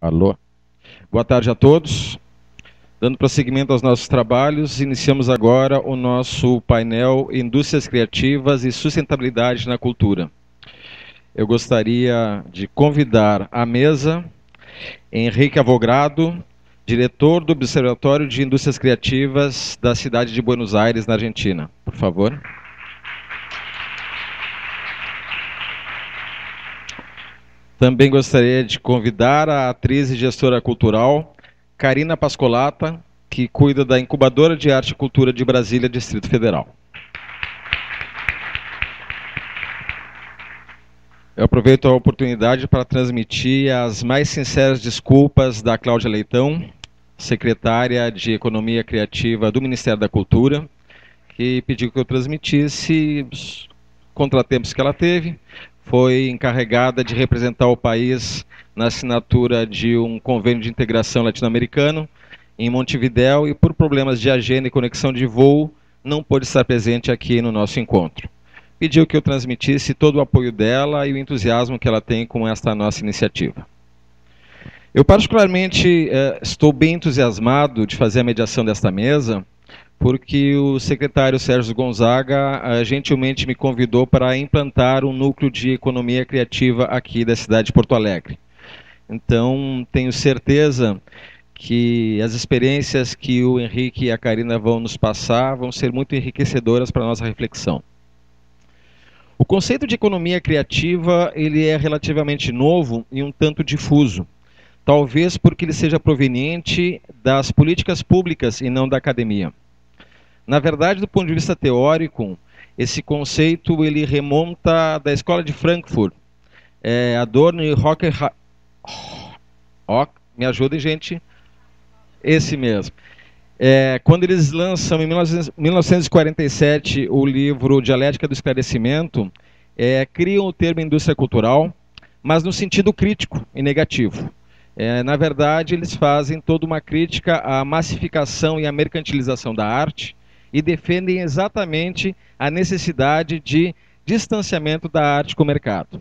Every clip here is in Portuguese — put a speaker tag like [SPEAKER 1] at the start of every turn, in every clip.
[SPEAKER 1] Alô. Boa tarde a todos. Dando prosseguimento aos nossos trabalhos, iniciamos agora o nosso painel Indústrias Criativas e Sustentabilidade na Cultura. Eu gostaria de convidar à mesa Henrique Avogrado, diretor do Observatório de Indústrias Criativas da cidade de Buenos Aires, na Argentina. Por favor. Também gostaria de convidar a atriz e gestora cultural Karina Pascolata, que cuida da Incubadora de Arte e Cultura de Brasília, Distrito Federal. Eu aproveito a oportunidade para transmitir as mais sinceras desculpas da Cláudia Leitão, secretária de Economia Criativa do Ministério da Cultura, que pediu que eu transmitisse os contratempos que ela teve. Foi encarregada de representar o país na assinatura de um convênio de integração latino-americano em Montevidéu e, por problemas de agenda e conexão de voo, não pôde estar presente aqui no nosso encontro. Pediu que eu transmitisse todo o apoio dela e o entusiasmo que ela tem com esta nossa iniciativa. Eu particularmente estou bem entusiasmado de fazer a mediação desta mesa, porque o secretário Sérgio Gonzaga gentilmente me convidou para implantar um núcleo de economia criativa aqui da cidade de Porto Alegre. Então, tenho certeza que as experiências que o Henrique e a Karina vão nos passar vão ser muito enriquecedoras para a nossa reflexão. O conceito de economia criativa ele é relativamente novo e um tanto difuso, talvez porque ele seja proveniente das políticas públicas e não da academia. Na verdade, do ponto de vista teórico, esse conceito ele remonta da Escola de Frankfurt. Adorno e Horkheimer, me ajudem, gente. Esse mesmo. Quando eles lançam em 1947 o livro Dialética do Esclarecimento, criam o termo indústria cultural, mas no sentido crítico e negativo. Na verdade, eles fazem toda uma crítica à massificação e à mercantilização da arte, e defendem exatamente a necessidade de distanciamento da arte com o mercado.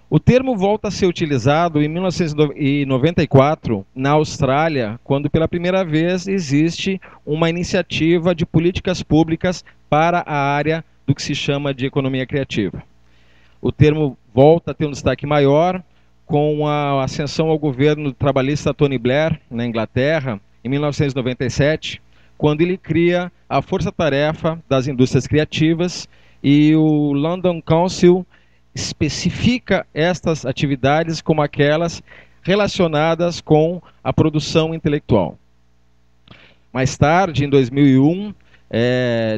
[SPEAKER 1] O termo volta a ser utilizado em 1994, na Austrália, quando pela primeira vez existe uma iniciativa de políticas públicas para a área do que se chama de economia criativa. O termo volta a ter um destaque maior com a ascensão ao governo trabalhista Tony Blair, na Inglaterra, em 1997, quando ele cria a Força-Tarefa das Indústrias Criativas e o London Council especifica estas atividades como aquelas relacionadas com a produção intelectual. Mais tarde, em 2001,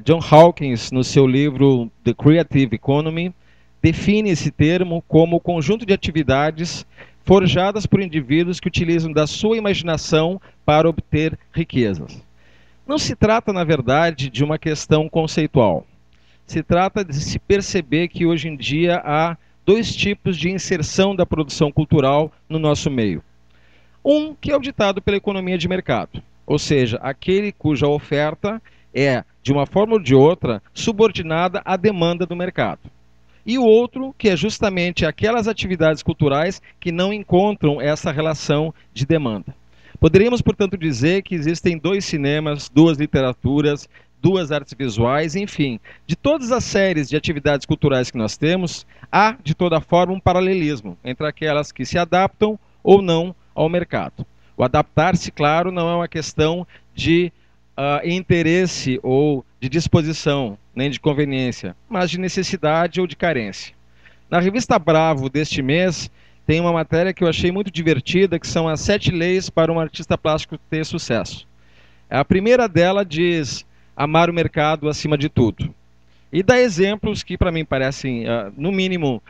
[SPEAKER 1] John Hawkins, no seu livro The Creative Economy, define esse termo como o conjunto de atividades forjadas por indivíduos que utilizam da sua imaginação para obter riquezas. Não se trata, na verdade, de uma questão conceitual. Se trata de se perceber que hoje em dia há dois tipos de inserção da produção cultural no nosso meio. Um que é o ditado pela economia de mercado, ou seja, aquele cuja oferta é, de uma forma ou de outra, subordinada à demanda do mercado. E o outro que é justamente aquelas atividades culturais que não encontram essa relação de demanda. Poderíamos, portanto, dizer que existem dois cinemas, duas literaturas, duas artes visuais, enfim, de todas as séries de atividades culturais que nós temos, há, de toda forma, um paralelismo entre aquelas que se adaptam ou não ao mercado. O adaptar-se, claro, não é uma questão de interesse ou de disposição, nem de conveniência, mas de necessidade ou de carência. Na revista Bravo deste mês, tem uma matéria que eu achei muito divertida, que são as 7 leis para um artista plástico ter sucesso. A primeira dela diz amar o mercado acima de tudo. E dá exemplos que para mim parecem, no mínimo,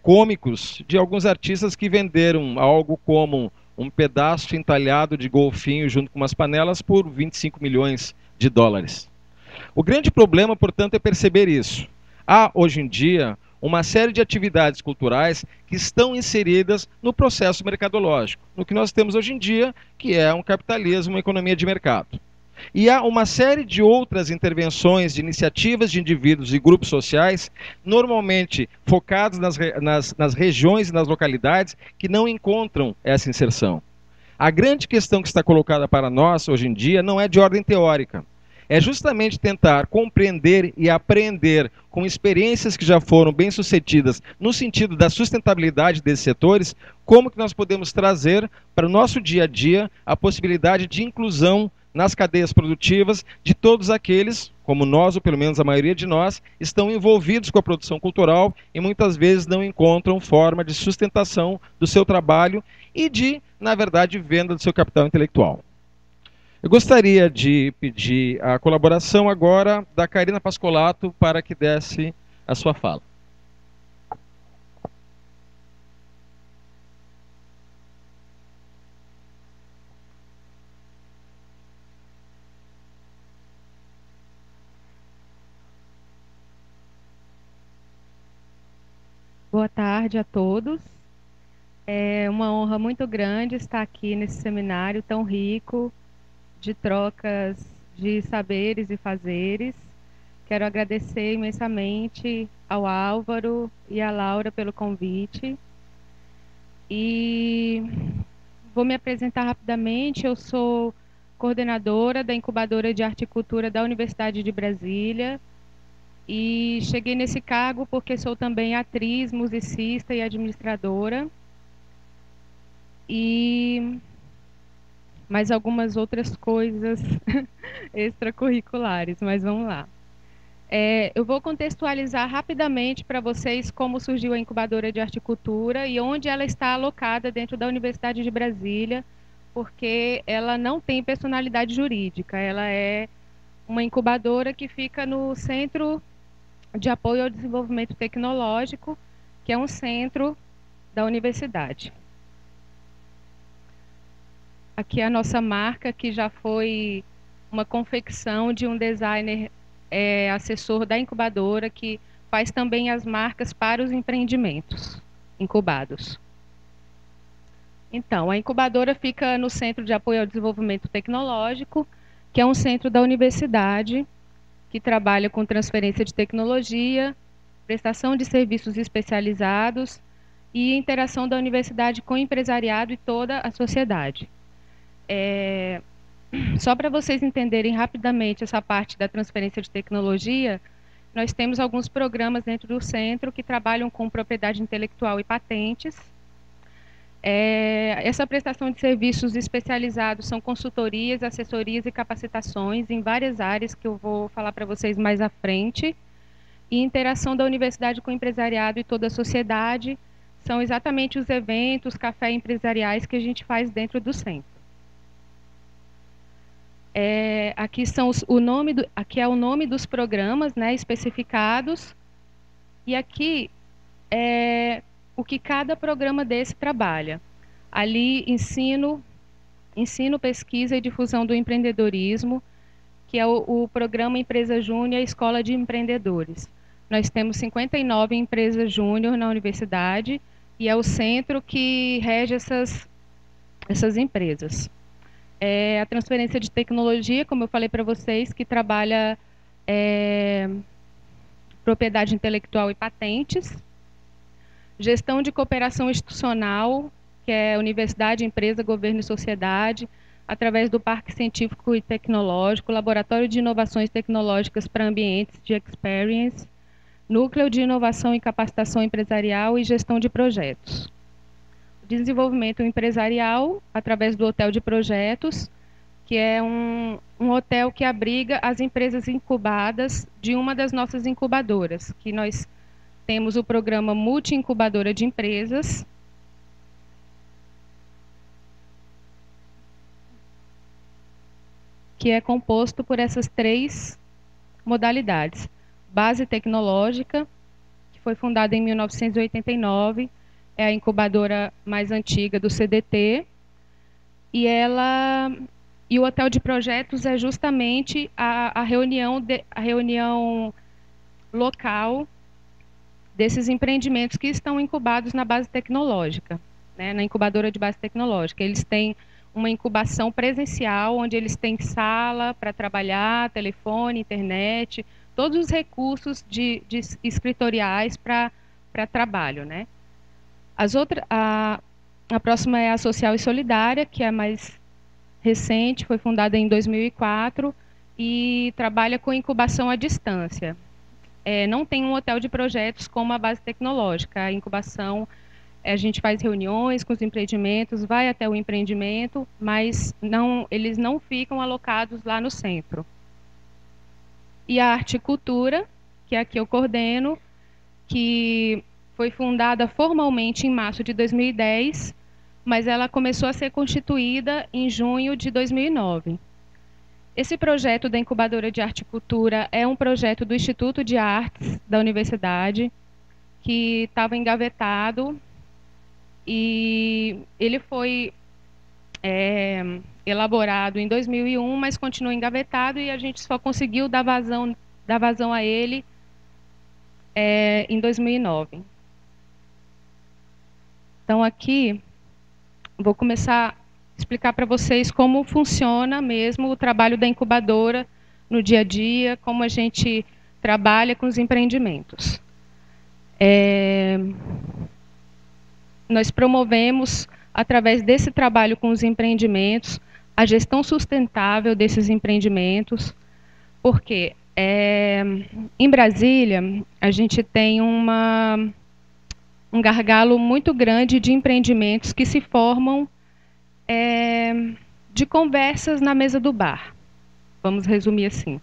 [SPEAKER 1] cômicos, de alguns artistas que venderam algo como um pedaço entalhado de golfinho junto com umas panelas por 25 milhões de dólares. O grande problema, portanto, é perceber isso. Há, hoje em dia, uma série de atividades culturais que estão inseridas no processo mercadológico, no que nós temos hoje em dia, que é um capitalismo, uma economia de mercado. E há uma série de outras intervenções, de iniciativas de indivíduos e grupos sociais, normalmente focados nas regiões e nas localidades, que não encontram essa inserção. A grande questão que está colocada para nós hoje em dia não é de ordem teórica. É justamente tentar compreender e aprender com experiências que já foram bem-sucedidas no sentido da sustentabilidade desses setores, como que nós podemos trazer para o nosso dia a dia a possibilidade de inclusão nas cadeias produtivas de todos aqueles, como nós, ou pelo menos a maioria de nós, estão envolvidos com a produção cultural e muitas vezes não encontram forma de sustentação do seu trabalho e de, na verdade, venda do seu capital intelectual. Eu gostaria de pedir a colaboração agora da Karina Pascolato para que desse a sua fala.
[SPEAKER 2] Boa tarde a todos. É uma honra muito grande estar aqui nesse seminário tão rico de trocas de saberes e fazeres. Quero agradecer imensamente ao Álvaro e à Laura pelo convite. E vou me apresentar rapidamente. Eu sou coordenadora da Incubadora de Arte e Cultura da Universidade de Brasília. E cheguei nesse cargo porque sou também atriz, musicista e administradora. E mais algumas outras coisas extracurriculares, mas vamos lá. Eu vou contextualizar rapidamente para vocês como surgiu a Incubadora de Arte e Cultura e onde ela está alocada dentro da Universidade de Brasília, porque ela não tem personalidade jurídica, ela é uma incubadora que fica no Centro de Apoio ao Desenvolvimento Tecnológico, que é um centro da universidade. Aqui é a nossa marca, que já foi uma confecção de um designer assessor da incubadora, que faz também as marcas para os empreendimentos incubados. Então, a incubadora fica no Centro de Apoio ao Desenvolvimento Tecnológico, que é um centro da universidade, que trabalha com transferência de tecnologia, prestação de serviços especializados e interação da universidade com o empresariado e toda a sociedade. Só para vocês entenderem rapidamente essa parte da transferência de tecnologia, nós temos alguns programas dentro do centro que trabalham com propriedade intelectual e patentes. Essa prestação de serviços especializados são consultorias, assessorias e capacitações em várias áreas que eu vou falar para vocês mais à frente. E interação da universidade com o empresariado e toda a sociedade são exatamente os eventos, café empresariais que a gente faz dentro do centro. Aqui é o nome dos programas, né, especificados, e aqui é o que cada programa desse trabalha. Ali, ensino, pesquisa e difusão do empreendedorismo, que é o programa Empresa Júnior Escola de Empreendedores. Nós temos 59 empresas júnior na universidade, e é o centro que rege essas empresas. A transferência de tecnologia, como eu falei para vocês, que trabalha propriedade intelectual e patentes. Gestão de cooperação institucional, que é universidade, empresa, governo e sociedade, através do Parque Científico e Tecnológico, Laboratório de Inovações Tecnológicas para Ambientes de Experience, Núcleo de Inovação e Capacitação Empresarial e Gestão de Projetos. Desenvolvimento empresarial, através do Hotel de Projetos, que é um hotel que abriga as empresas incubadas de uma das nossas incubadoras, que nós temos o programa Multi-Incubadora de Empresas, que é composto por essas 3 modalidades. Base tecnológica, que foi fundada em 1989, é a incubadora mais antiga do CDT, e o Hotel de Projetos é justamente a reunião local desses empreendimentos que estão incubados na base tecnológica, né, na incubadora de base tecnológica. Eles têm uma incubação presencial, onde eles têm sala para trabalhar, telefone, internet, todos os recursos de escritoriais para trabalho, né? A próxima é a Social e Solidária, que é a mais recente, foi fundada em 2004 e trabalha com incubação à distância. Não tem um hotel de projetos como a base tecnológica. A incubação, a gente faz reuniões com os empreendimentos, vai até o empreendimento, mas eles não ficam alocados lá no centro. E a Arte e Cultura, que é a que eu coordeno, que foi fundada formalmente em março de 2010, mas ela começou a ser constituída em junho de 2009. Esse projeto da Incubadora de Arte e Cultura é um projeto do Instituto de Artes da Universidade, que estava engavetado, e ele foi elaborado em 2001, mas continua engavetado, e a gente só conseguiu dar vazão a ele em 2009. Então, aqui, vou começar a explicar para vocês como funciona mesmo o trabalho da incubadora no dia a dia, como a gente trabalha com os empreendimentos. Nós promovemos, através desse trabalho com os empreendimentos, a gestão sustentável desses empreendimentos, porque em Brasília a gente tem um gargalo muito grande de empreendimentos que se formam de conversas na mesa do bar, vamos resumir assim,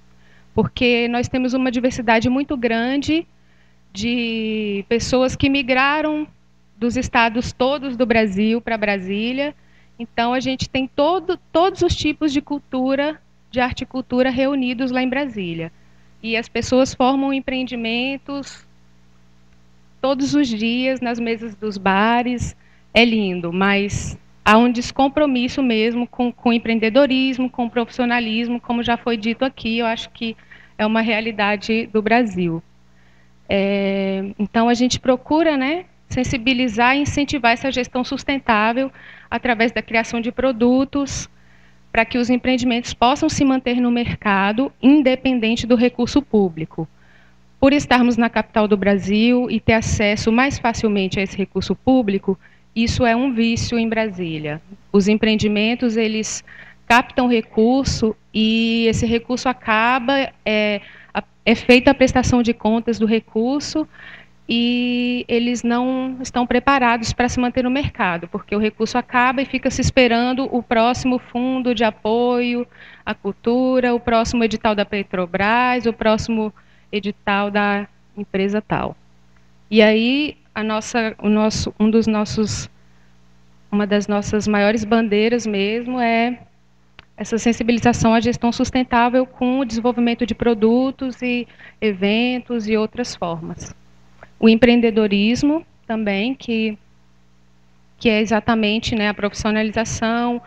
[SPEAKER 2] porque nós temos uma diversidade muito grande de pessoas que migraram dos estados todos do Brasil para Brasília. Então a gente tem todos os tipos de cultura, de arte e cultura reunidos lá em Brasília, e as pessoas formam empreendimentos todos os dias nas mesas dos bares. É lindo, mas há um descompromisso mesmo com o empreendedorismo, com o profissionalismo, como já foi dito aqui. Eu acho que é uma realidade do Brasil. Então, a gente procura, né, sensibilizar e incentivar essa gestão sustentável através da criação de produtos, para que os empreendimentos possam se manter no mercado, independente do recurso público. Por estarmos na capital do Brasil e ter acesso mais facilmente a esse recurso público, isso é um vício em Brasília. Os empreendimentos, eles captam recurso e esse recurso acaba, é feita a prestação de contas do recurso e eles não estão preparados para se manter no mercado, porque o recurso acaba e fica se esperando o próximo fundo de apoio à cultura, o próximo edital da Petrobras, o próximo edital da empresa tal. E aí uma das nossas maiores bandeiras mesmo é essa sensibilização à gestão sustentável com o desenvolvimento de produtos e eventos e outras formas. O empreendedorismo também, que é exatamente, né, a profissionalização,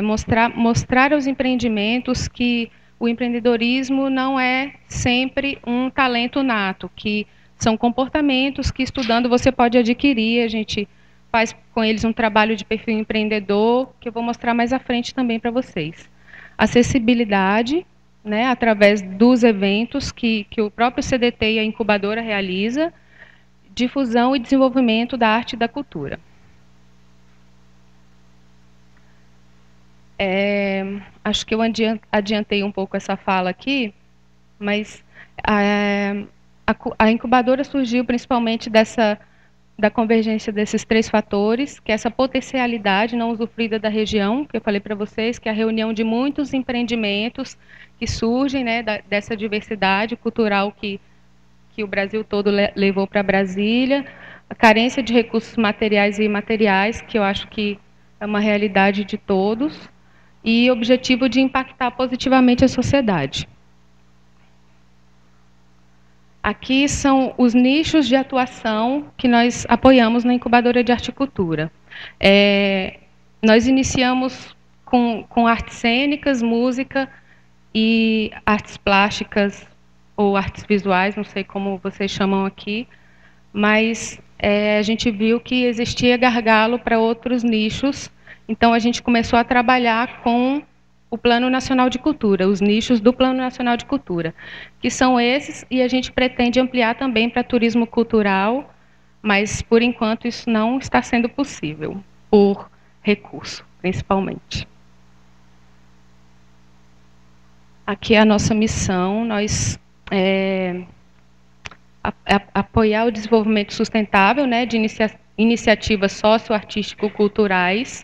[SPEAKER 2] mostrar aos empreendimentos que o empreendedorismo não é sempre um talento nato, que são comportamentos que, estudando, você pode adquirir. A gente faz com eles um trabalho de perfil empreendedor, que eu vou mostrar mais à frente também para vocês. Acessibilidade, né, através dos eventos que o próprio CDT e a incubadora realiza, difusão e desenvolvimento da arte e da cultura. Acho que eu adiantei um pouco essa fala aqui, mas a incubadora surgiu principalmente da convergência desses três fatores, que é essa potencialidade não usufruída da região, que eu falei para vocês, que é a reunião de muitos empreendimentos que surgem, né, dessa diversidade cultural que o Brasil todo levou para Brasília, a carência de recursos materiais e imateriais, que eu acho que é uma realidade de todos, e o objetivo de impactar positivamente a sociedade. Aqui são os nichos de atuação que nós apoiamos na Incubadora de Arte e Cultura. Nós iniciamos com artes cênicas, música e artes plásticas ou artes visuais, não sei como vocês chamam aqui, mas a gente viu que existia gargalo para outros nichos, então a gente começou a trabalhar com o Plano Nacional de Cultura, os nichos do Plano Nacional de Cultura, que são esses, e a gente pretende ampliar também para turismo cultural, mas, por enquanto, isso não está sendo possível. por recurso, principalmente. Aqui é a nossa missão, nós apoiar o desenvolvimento sustentável, né, de iniciativas socioartístico-culturais.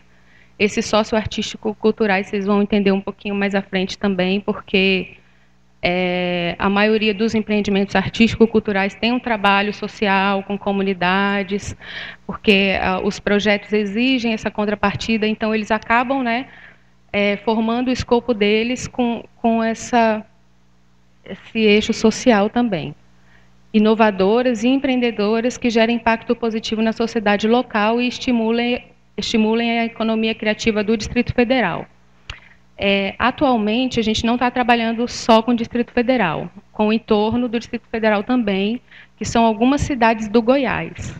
[SPEAKER 2] Esses socioartístico-culturais vocês vão entender um pouquinho mais à frente também, porque a maioria dos empreendimentos artístico-culturais tem um trabalho social com comunidades, porque os projetos exigem essa contrapartida, então eles acabam, né, formando o escopo deles com esse eixo social também. Inovadoras e empreendedoras que gerem impacto positivo na sociedade local e estimulem a economia criativa do Distrito Federal. Atualmente, a gente não está trabalhando só com o Distrito Federal, com o entorno do Distrito Federal também, que são algumas cidades do Goiás.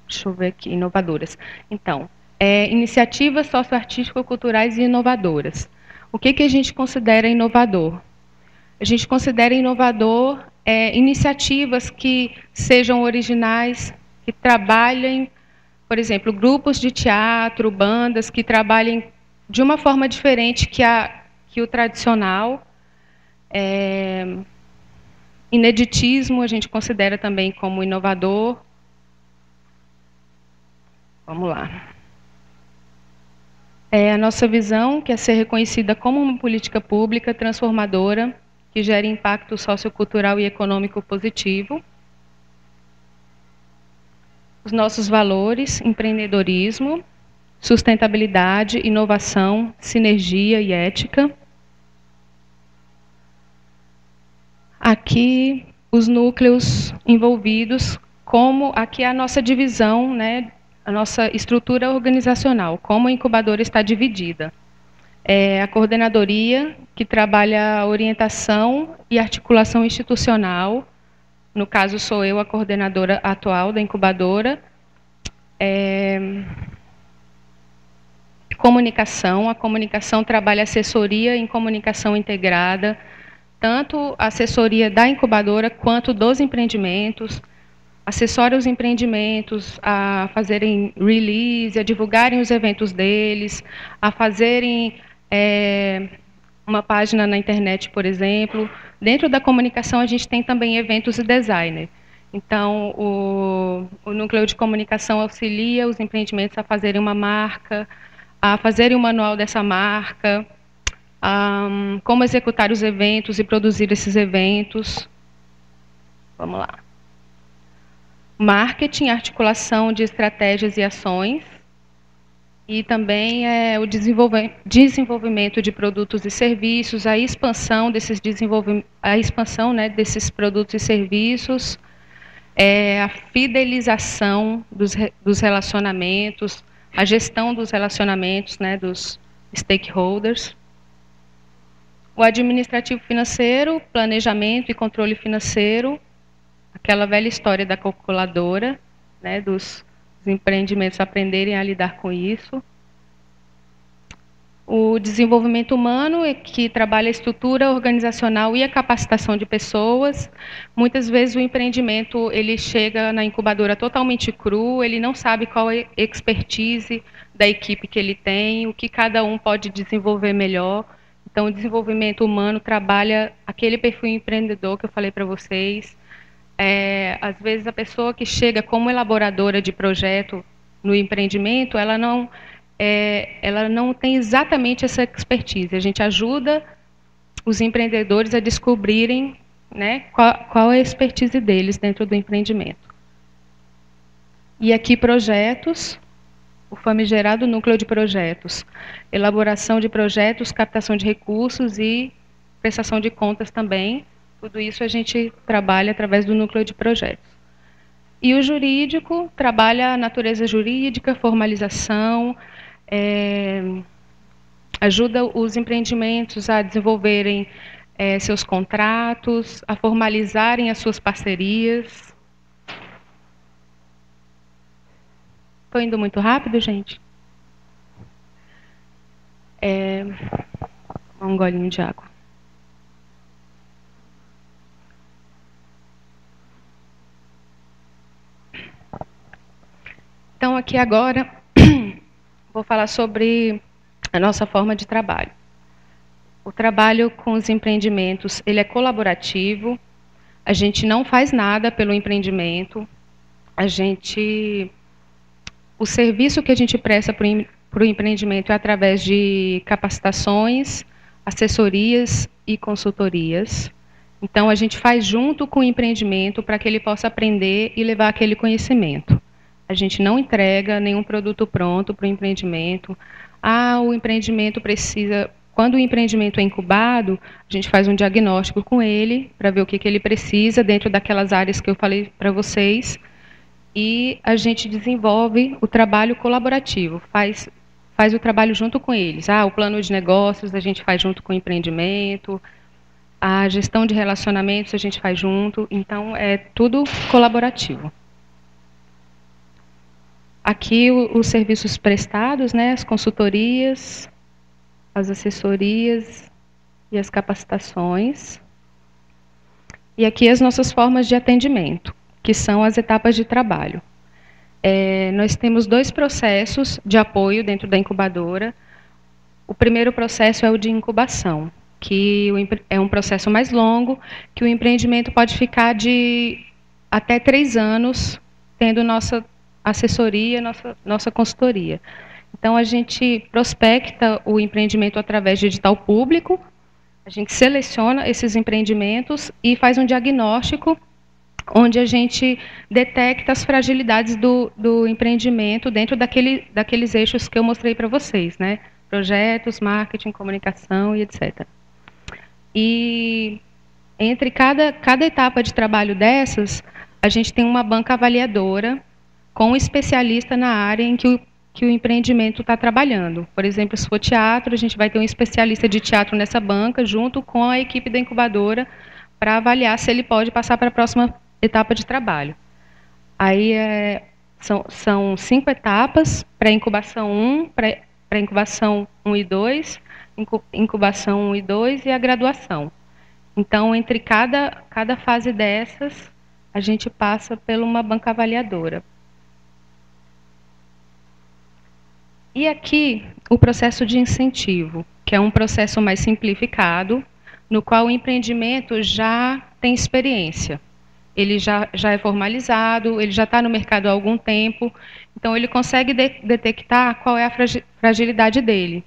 [SPEAKER 2] Deixa eu ver aqui, inovadoras. Então, iniciativas socioartístico-culturais e inovadoras. O que a gente considera inovador? A gente considera inovador iniciativas que sejam originais, que trabalhem, por exemplo, grupos de teatro, bandas que trabalhem de uma forma diferente que o tradicional. Ineditismo a gente considera também como inovador. Vamos lá. A nossa visão, que é ser reconhecida como uma política pública transformadora, que gere impacto sociocultural e econômico positivo. Os nossos valores: empreendedorismo, sustentabilidade, inovação, sinergia e ética. Aqui, os núcleos envolvidos, como aqui é a nossa divisão, né, a nossa estrutura organizacional, como a incubadora está dividida. A coordenadoria, que trabalha a orientação e articulação institucional. No caso, sou eu a coordenadora atual da incubadora. Comunicação, a comunicação trabalha assessoria em comunicação integrada, tanto a assessoria da incubadora quanto dos empreendimentos, assessora os empreendimentos a fazerem release, a divulgarem os eventos deles, a fazerem uma página na internet, por exemplo. Dentro da comunicação, a gente tem também eventos e designer. Então, o núcleo de comunicação auxilia os empreendimentos a fazerem uma marca, a fazerem um manual dessa marca, como executar os eventos e produzir esses eventos. Vamos lá. Marketing, articulação de estratégias e ações. E também o desenvolvimento de produtos e serviços, a expansão desses desses produtos e serviços, a fidelização dos relacionamentos, a gestão dos relacionamentos, né, dos stakeholders. O administrativo financeiro, planejamento e controle financeiro, aquela velha história da calculadora, né, dos empreendimentos aprenderem a lidar com isso. O desenvolvimento humano, que trabalha a estrutura organizacional e a capacitação de pessoas. Muitas vezes o empreendimento ele chega na incubadora totalmente cru, ele não sabe qual é a expertise da equipe que ele tem, o que cada um pode desenvolver melhor. Então, o desenvolvimento humano trabalha aquele perfil empreendedor que eu falei para vocês. Às vezes, a pessoa que chega como elaboradora de projeto no empreendimento, ela não tem exatamente essa expertise. A gente ajuda os empreendedores a descobrirem, né, qual é a expertise deles dentro do empreendimento. E aqui, projetos, o famigerado núcleo de projetos, elaboração de projetos, captação de recursos e prestação de contas também. Tudo isso a gente trabalha através do núcleo de projetos. E o jurídico trabalha a natureza jurídica, formalização, ajuda os empreendimentos a desenvolverem seus contratos, a formalizarem as suas parcerias. Estou indo muito rápido, gente? Um golinho de água. Então, aqui agora, vou falar sobre a nossa forma de trabalho. O trabalho com os empreendimentos, ele é colaborativo, a gente não faz nada pelo empreendimento, o serviço que a gente presta para o empreendimento é através de capacitações, assessorias e consultorias. Então, a gente faz junto com o empreendimento para que ele possa aprender e levar aquele conhecimento. A gente não entrega nenhum produto pronto para o empreendimento. O empreendimento precisa... Quando o empreendimento é incubado, a gente faz um diagnóstico com ele para ver o que ele precisa dentro daquelas áreas que eu falei para vocês. E a gente desenvolve o trabalho colaborativo, faz o trabalho junto com eles. O plano de negócios a gente faz junto com o empreendimento, a gestão de relacionamentos a gente faz junto, então é tudo colaborativo. Aqui os serviços prestados, né, as consultorias, as assessorias e as capacitações. E aqui as nossas formas de atendimento, que são as etapas de trabalho. Nós temos 2 processos de apoio dentro da incubadora. O primeiro processo é o de incubação, que é um processo mais longo, que o empreendimento pode ficar de até 3 anos, tendo nossa assessoria, nossa consultoria. Então, a gente prospecta o empreendimento através de edital público, a gente seleciona esses empreendimentos e faz um diagnóstico onde a gente detecta as fragilidades do empreendimento dentro daqueles eixos que eu mostrei para vocês, né? Projetos, marketing, comunicação e etc. E entre cada etapa de trabalho dessas, a gente tem uma banca avaliadora com um especialista na área em que o empreendimento está trabalhando. Por exemplo, se for teatro, a gente vai ter um especialista de teatro nessa banca, junto com a equipe da incubadora, para avaliar se ele pode passar para a próxima etapa de trabalho. Aí são 5 etapas: pré-incubação 1, pré-incubação 1 e 2, incubação 1 e 2 e a graduação. Então, entre cada fase dessas, a gente passa por uma banca avaliadora. E aqui, o processo de incentivo, que é um processo mais simplificado, no qual o empreendimento já tem experiência. Ele já é formalizado, ele já está no mercado há algum tempo, então ele consegue detectar qual é a fragilidade dele.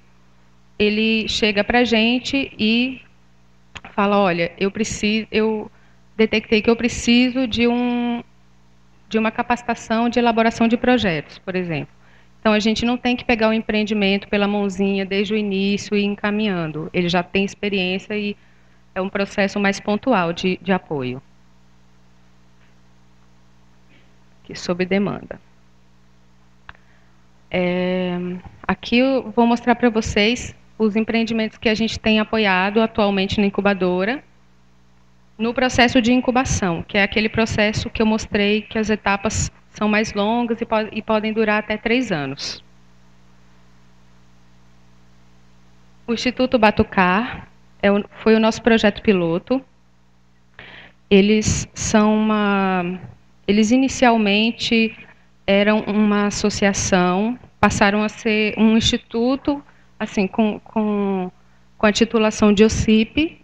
[SPEAKER 2] Ele chega para a gente e fala: olha, eu detectei que eu preciso de uma capacitação de elaboração de projetos, por exemplo. Então, a gente não tem que pegar o empreendimento pela mãozinha desde o início e ir encaminhando. Ele já tem experiência e é um processo mais pontual de apoio. Aqui, sob demanda. Aqui eu vou mostrar para vocês os empreendimentos que a gente tem apoiado atualmente na incubadora, no processo de incubação, que é aquele processo que eu mostrei que as etapas são mais longas e podem durar até 3 anos. O Instituto Batucar foi o nosso projeto piloto. Eles inicialmente eram uma associação, passaram a ser um instituto, assim, com a titulação de OCIP,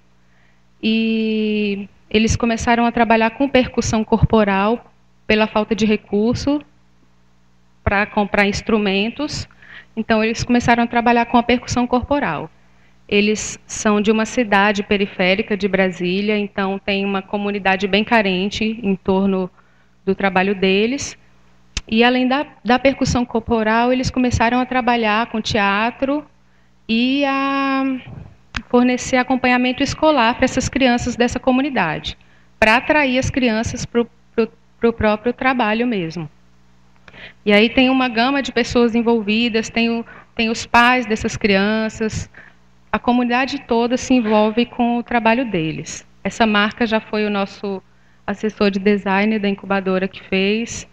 [SPEAKER 2] e eles começaram a trabalhar com percussão corporal pela falta de recurso para comprar instrumentos. Então, eles começaram a trabalhar com a percussão corporal. Eles são de uma cidade periférica de Brasília, então tem uma comunidade bem carente em torno do trabalho deles. E, além da percussão corporal, eles começaram a trabalhar com teatro e a fornecer acompanhamento escolar para essas crianças dessa comunidade, para atrair as crianças para o próprio trabalho mesmo. E aí tem uma gama de pessoas envolvidas, tem os pais dessas crianças, a comunidade toda se envolve com o trabalho deles. Essa marca já foi o nosso assessor de design da incubadora que fez.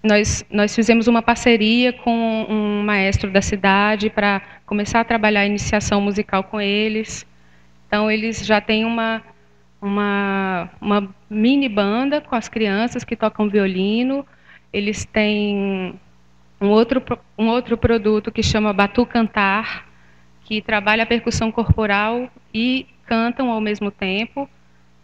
[SPEAKER 2] Nós fizemos uma parceria com um maestro da cidade para começar a trabalhar a iniciação musical com eles. Então, eles já têm uma mini banda com as crianças que tocam violino, Eles têm um outro produto que chama Batu Cantar, que trabalha a percussão corporal e cantam ao mesmo tempo.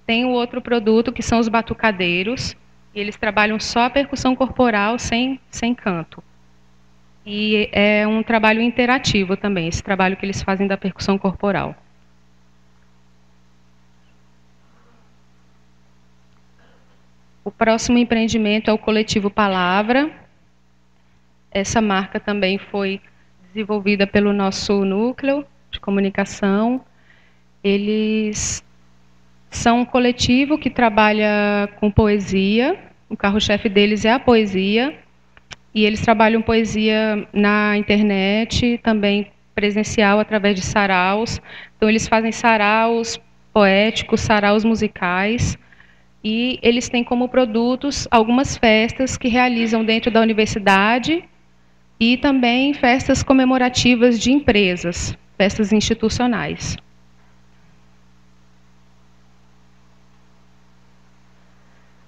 [SPEAKER 2] Tem o outro produto que são os batucadeiros, e eles trabalham só a percussão corporal sem canto. E é um trabalho interativo também, esse trabalho que eles fazem da percussão corporal. O próximo empreendimento é o Coletivo Palavra. Essa marca também foi desenvolvida pelo nosso núcleo de comunicação. Eles são um coletivo que trabalha com poesia. O carro-chefe deles é a poesia. E eles trabalham poesia na internet, também presencial, através de saraus. Então, eles fazem saraus poéticos, saraus musicais. E eles têm como produtos algumas festas que realizam dentro da universidade e também festas comemorativas de empresas, festas institucionais.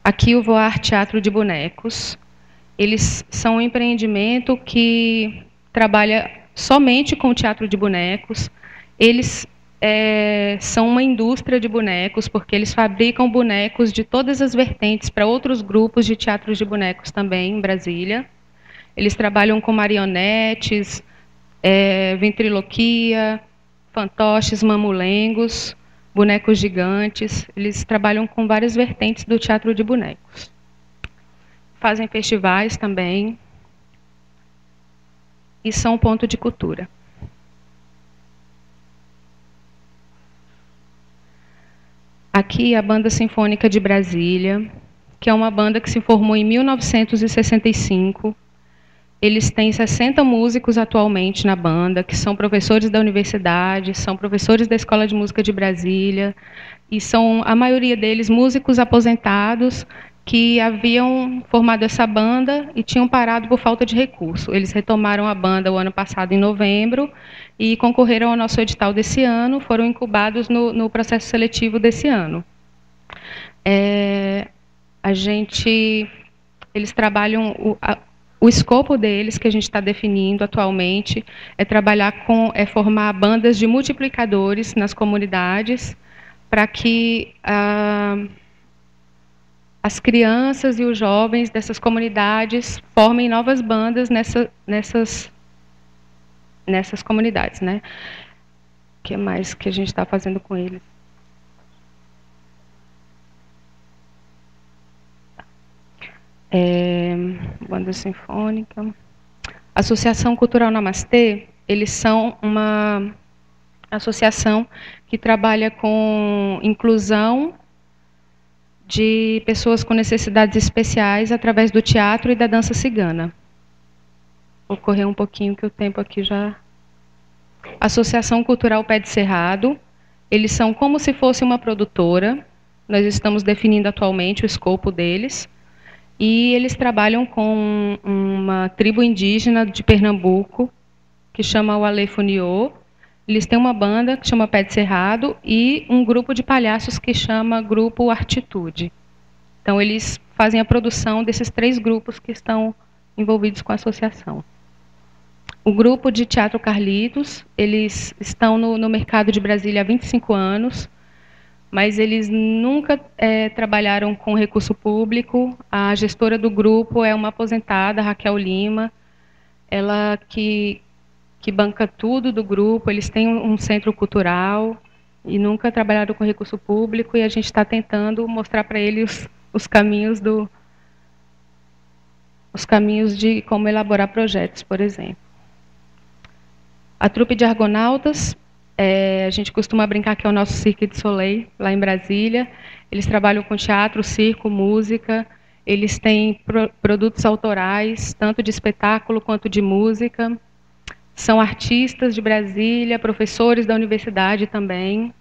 [SPEAKER 2] Aqui o Voar Teatro de Bonecos. Eles são um empreendimento que trabalha somente com o teatro de bonecos. Eles são uma indústria de bonecos, porque eles fabricam bonecos de todas as vertentes para outros grupos de teatros de bonecos também em Brasília. Eles trabalham com marionetes, ventriloquia, fantoches, mamulengos, bonecos gigantes. Eles trabalham com várias vertentes do teatro de bonecos. Fazem festivais também. E são um ponto de cultura. Aqui a Banda Sinfônica de Brasília, que é uma banda que se formou em 1965. Eles têm 60 músicos atualmente na banda, que são professores da universidade, são professores da Escola de Música de Brasília, e são, a maioria deles, músicos aposentados que haviam formado essa banda e tinham parado por falta de recurso. Eles retomaram a banda o ano passado, em novembro, e concorreram ao nosso edital desse ano, foram incubados no processo seletivo desse ano. Eles trabalham... O escopo deles, que a gente está definindo atualmente, é formar bandas de multiplicadores nas comunidades, para que as crianças e os jovens dessas comunidades formem novas bandas nessas comunidades, né? O que mais que a gente está fazendo com eles? Banda Sinfônica. Associação Cultural Namastê, eles são uma associação que trabalha com inclusão de pessoas com necessidades especiais através do teatro e da dança cigana. Vou correr um pouquinho, que o tempo aqui já... Associação Cultural Pé de Cerrado, eles são como se fosse uma produtora, nós estamos definindo atualmente o escopo deles, e eles trabalham com uma tribo indígena de Pernambuco, que chama o Alefuniô. Eles têm uma banda que chama Pé de Cerrado e um grupo de palhaços que chama Grupo Artitude. Então, eles fazem a produção desses 3 grupos que estão envolvidos com a associação. O grupo de Teatro Carlitos, eles estão no mercado de Brasília há 25 anos, mas eles nunca trabalharam com recurso público. A gestora do grupo é uma aposentada, Raquel Lima, ela que banca tudo do grupo. Eles têm um centro cultural e nunca trabalharam com recurso público, e a gente está tentando mostrar para eles os caminhos de como elaborar projetos, por exemplo. A trupe de Argonautas, a gente costuma brincar que é o nosso Cirque du Soleil, lá em Brasília. Eles trabalham com teatro, circo, música. Eles têm produtos autorais, tanto de espetáculo quanto de música. São artistas de Brasília, professores da universidade também.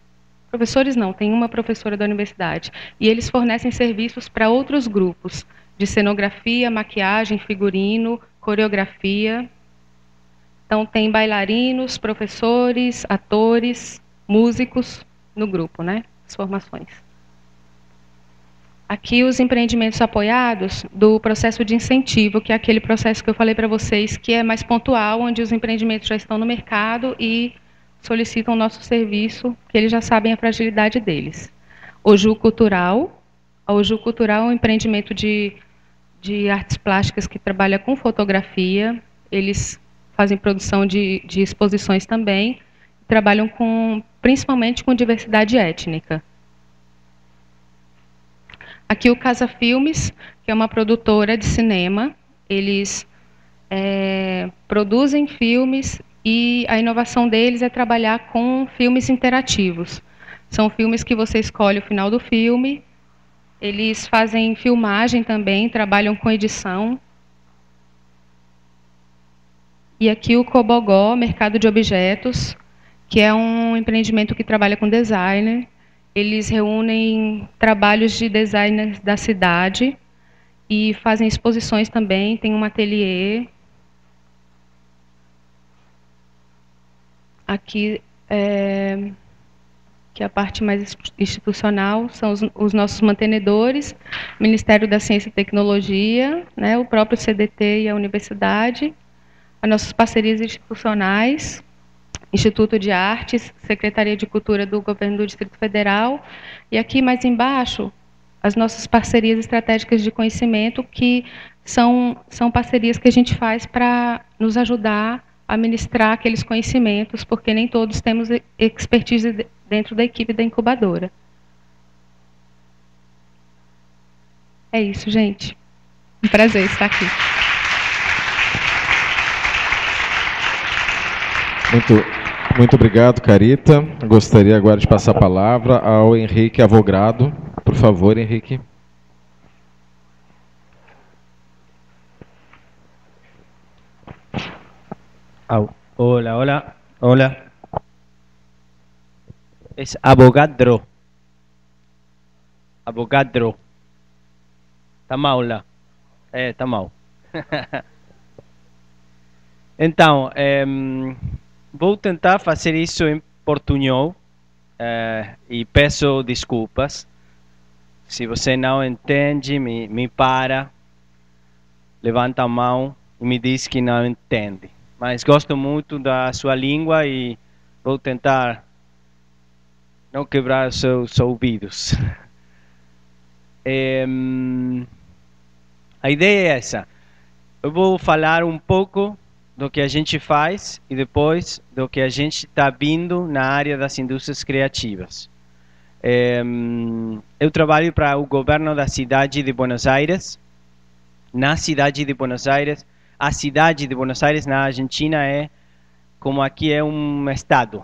[SPEAKER 2] Professores não, tem uma professora da universidade. E eles fornecem serviços para outros grupos, de cenografia, maquiagem, figurino, coreografia. Então, tem bailarinos, professores, atores, músicos no grupo, né? As formações. Aqui os empreendimentos apoiados do processo de incentivo, que é aquele processo que eu falei para vocês, que é mais pontual, onde os empreendimentos já estão no mercado e solicitam o nosso serviço, que eles já sabem a fragilidade deles. O Ju Cultural. O Ju Cultural é um empreendimento de artes plásticas que trabalha com fotografia. Eles fazem produção de exposições também. Trabalham principalmente com diversidade étnica. Aqui o Casa Filmes, que é uma produtora de cinema. Eles produzem filmes e a inovação deles é trabalhar com filmes interativos. São filmes que você escolhe o final do filme. Eles fazem filmagem também, trabalham com edição. E aqui o Cobogó, Mercado de Objetos, que é um empreendimento que trabalha com designer. Eles reúnem trabalhos de designers da cidade e fazem exposições também, tem um ateliê. Aqui, que é a parte mais institucional, são os nossos mantenedores, Ministério da Ciência e Tecnologia, né, o próprio CDT e a universidade, as nossas parcerias institucionais, Instituto de Artes, Secretaria de Cultura do Governo do Distrito Federal, e aqui mais embaixo, as nossas parcerias estratégicas de conhecimento, que são parcerias que a gente faz para nos ajudar a ministrar aqueles conhecimentos, porque nem todos temos expertise dentro da equipe da incubadora. É isso, gente. Um prazer estar aqui.
[SPEAKER 1] Muito obrigado, Carita. Gostaria agora de passar a palavra ao Henrique Avogrado. Por favor, Henrique.
[SPEAKER 3] Hola. Es Avogadro. Tá mal lá. Tá mal. Então, vou tentar fazer isso em portunhol e peço desculpas. Se você não entende, me para, levanta a mão e me diz que não entende. Mas gosto muito da sua língua e vou tentar não quebrar os seus ouvidos. A ideia é essa. Eu vou falar um pouco do que a gente faz e depois do que a gente está vindo na área das indústrias criativas. Eu trabalho para o governo da cidade de Buenos Aires. Na cidade de Buenos Aires, a cidade de Buenos Aires na Argentina é como aqui é um estado.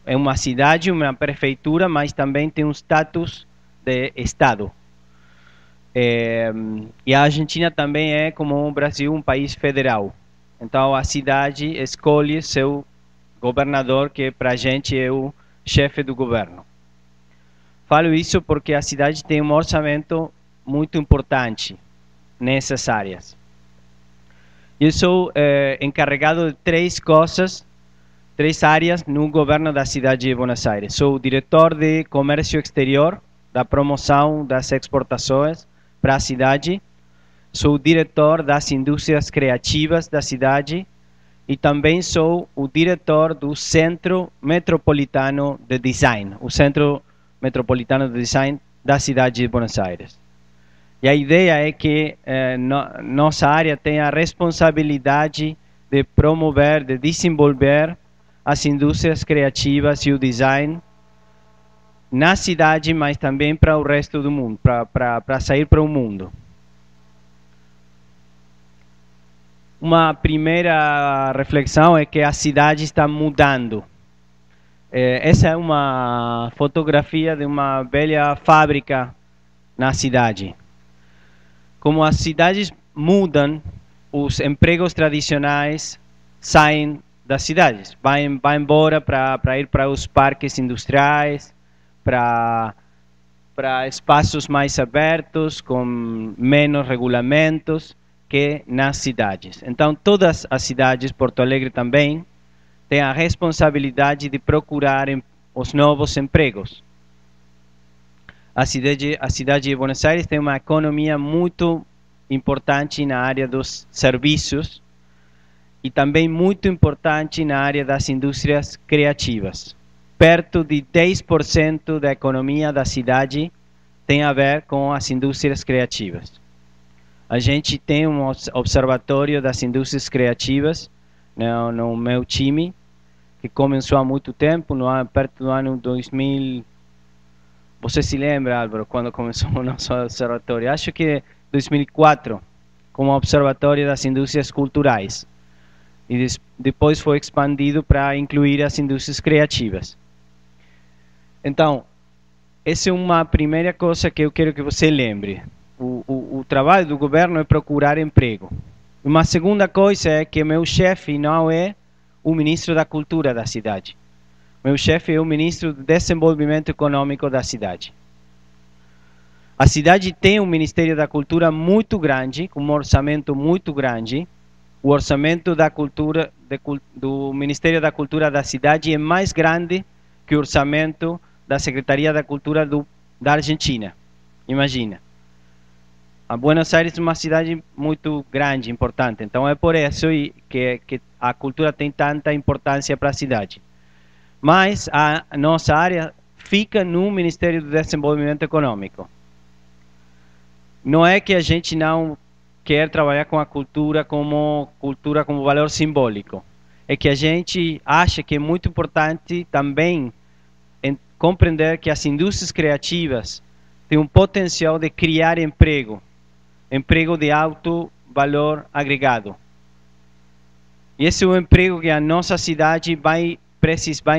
[SPEAKER 3] É uma cidade, uma prefeitura, mas também tem um status de estado. E a Argentina também é, como o Brasil, um país federal. Então a cidade escolhe seu governador, que para a gente é o chefe do governo. Falo isso porque a cidade tem um orçamento muito importante nessas áreas. Eu sou encarregado de três áreas no governo da cidade de Buenos Aires. Sou o diretor de comércio exterior, da promoção das exportações para a cidade. Sou o diretor das indústrias criativas da cidade e também sou o diretor do Centro Metropolitano de Design, o Centro Metropolitano de Design da cidade de Buenos Aires. E a ideia é que nossa área tenha a responsabilidade de promover, de desenvolver as indústrias criativas e o design na cidade, mas também para o resto do mundo, para sair para o mundo. Uma primeira reflexão é que a cidade está mudando. Essa é uma fotografia de uma velha fábrica na cidade. Como as cidades mudam, os empregos tradicionais saem das cidades, vai embora para ir para os parques industriais, para espaços mais abertos, com menos regulamentos que nas cidades. Então, todas as cidades, Porto Alegre também, têm a responsabilidade de procurar os novos empregos. A cidade de Buenos Aires tem uma economia muito importante na área dos serviços e também muito importante na área das indústrias criativas. Perto de 10% da economia da cidade tem a ver com as indústrias criativas. A gente tem um observatório das indústrias criativas no meu time, que começou há muito tempo, perto do ano 2000. Você se lembra, Álvaro, quando começou o nosso observatório? Acho que 2004, como observatório das indústrias culturais. E depois foi expandido para incluir as indústrias criativas. Então, essa é uma primeira coisa que eu quero que você lembre. O trabalho do governo é procurar emprego. Uma segunda coisa é que meu chefe não é o ministro da cultura da cidade. Meu chefe é o ministro do desenvolvimento econômico da cidade. A cidade tem um Ministério da Cultura muito grande, com um orçamento muito grande. O orçamento da cultura, do Ministério da Cultura da cidade é mais grande que o orçamento da Secretaria da Cultura da Argentina. Imagina. A Buenos Aires é uma cidade muito grande, importante. Então é por isso que a cultura tem tanta importância para a cidade. Mas a nossa área fica no Ministério do Desenvolvimento Econômico. Não é que a gente não quer trabalhar com a cultura como valor simbólico. É que a gente acha que é muito importante também compreender que as indústrias criativas têm um potencial de criar emprego de alto valor agregado. E esse é o emprego que a nossa cidade vai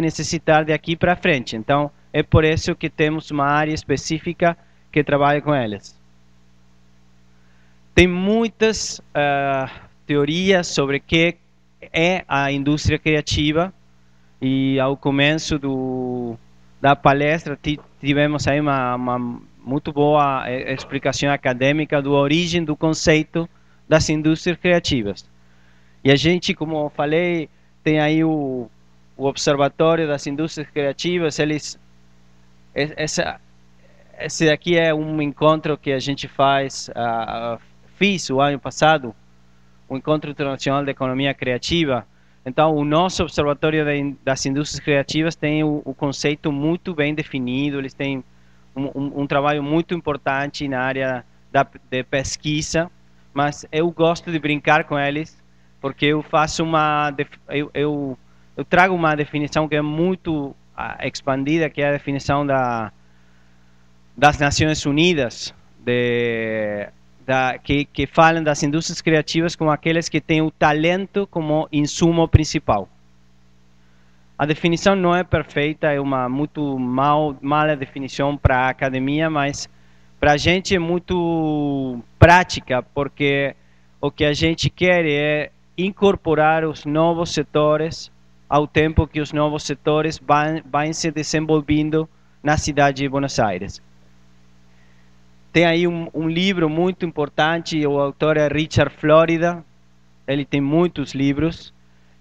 [SPEAKER 3] necessitar de aqui para frente. Então, é por isso que temos uma área específica que trabalha com eles. Tem muitas teorias sobre o que é a indústria criativa, e ao começo da palestra tivemos aí uma muito boa explicação acadêmica da origem do conceito das indústrias criativas. E a gente, como eu falei, tem aí o Observatório das Indústrias Criativas. Esse aqui é um encontro que a gente fiz o ano passado, o Encontro Internacional de Economia Criativa. Então, o nosso Observatório das Indústrias Criativas tem o conceito muito bem definido. Eles têm um trabalho muito importante na área de pesquisa, mas eu gosto de brincar com eles, porque eu faço eu trago uma definição que é muito expandida, que é a definição das Nações Unidas, que falam das indústrias criativas como aquelas que têm o talento como insumo principal. A definição não é perfeita, é uma muito mala definição para a academia, mas para a gente é muito prática, porque o que a gente quer é incorporar os novos setores ao tempo que os novos setores vão se desenvolvendo na cidade de Buenos Aires. Tem aí um livro muito importante, o autor é Richard Florida, ele tem muitos livros,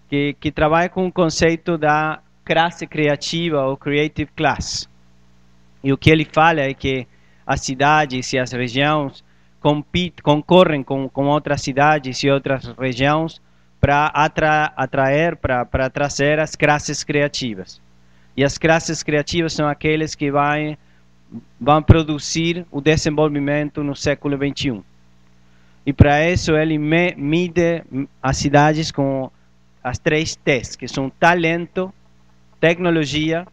[SPEAKER 3] que trabalha com o conceito da classe criativa, ou creative class. E o que ele fala é que as cidades e as regiões concorrem com outras cidades e outras regiões para trazer as classes criativas. E as classes criativas são aqueles que vão produzir o desenvolvimento no século XXI. E para isso ele mide as cidades com as 3 T's, que são talento, tecnologia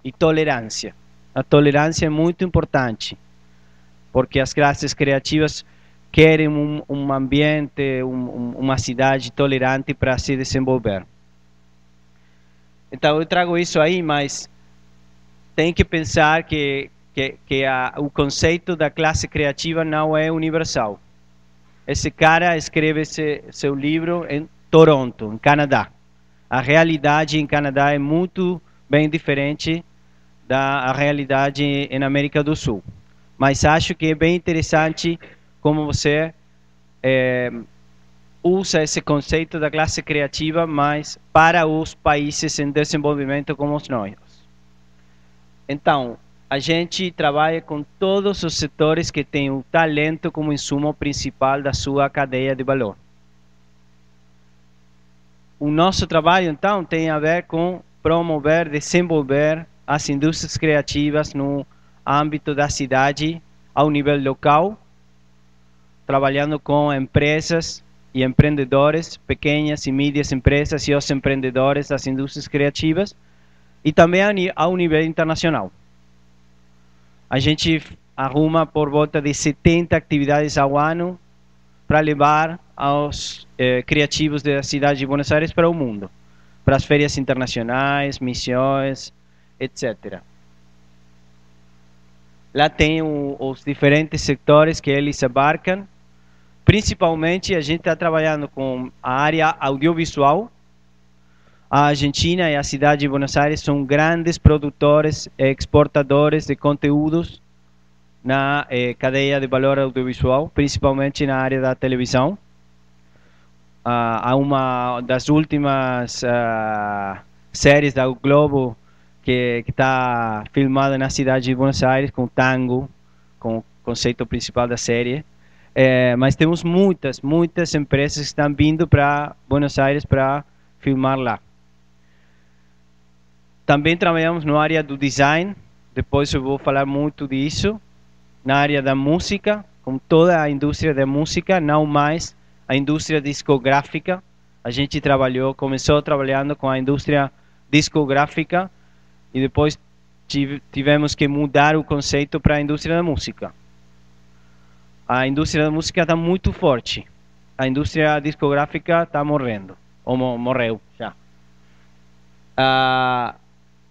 [SPEAKER 3] e tolerância. A tolerância é muito importante, porque as classes criativas querem um ambiente, uma cidade tolerante para se desenvolver. Então eu trago isso aí, mas tem que pensar que o conceito da classe criativa não é universal. Esse cara escreve seu livro em Toronto, em Canadá. A realidade em Canadá é muito bem diferente da realidade na América do Sul. Mas acho que é bem interessante como você usa esse conceito da classe criativa, mas para os países em desenvolvimento como os nossos. Então, a gente trabalha com todos os setores que têm o talento como insumo principal da sua cadeia de valor. O nosso trabalho, então, tem a ver com promover, desenvolver as indústrias criativas no âmbito da cidade, ao nível local, trabalhando com empresas e empreendedores, pequenas e médias empresas e os empreendedores das indústrias criativas, e também ao nível internacional. A gente arruma por volta de 70 atividades ao ano para levar aos criativos da cidade de Buenos Aires para o mundo, para as feiras internacionais, missões, etc. Lá tem os diferentes setores que eles abarcam. Principalmente a gente está trabalhando com a área audiovisual. A Argentina e a cidade de Buenos Aires são grandes produtores e exportadores de conteúdos na cadeia de valor audiovisual, principalmente na área da televisão. Há uma das últimas séries da Globo que está filmada na cidade de Buenos Aires com tango, com o conceito principal da série. Mas temos muitas empresas que estão vindo para Buenos Aires para filmar lá. Também trabalhamos na área do design, depois eu vou falar muito disso. Na área da música, com toda a indústria da música, não mais a indústria discográfica. A gente começou trabalhando com a indústria discográfica e depois tivemos que mudar o conceito para a indústria da música. A indústria da música está muito forte. A indústria discográfica está morrendo, ou morreu já. A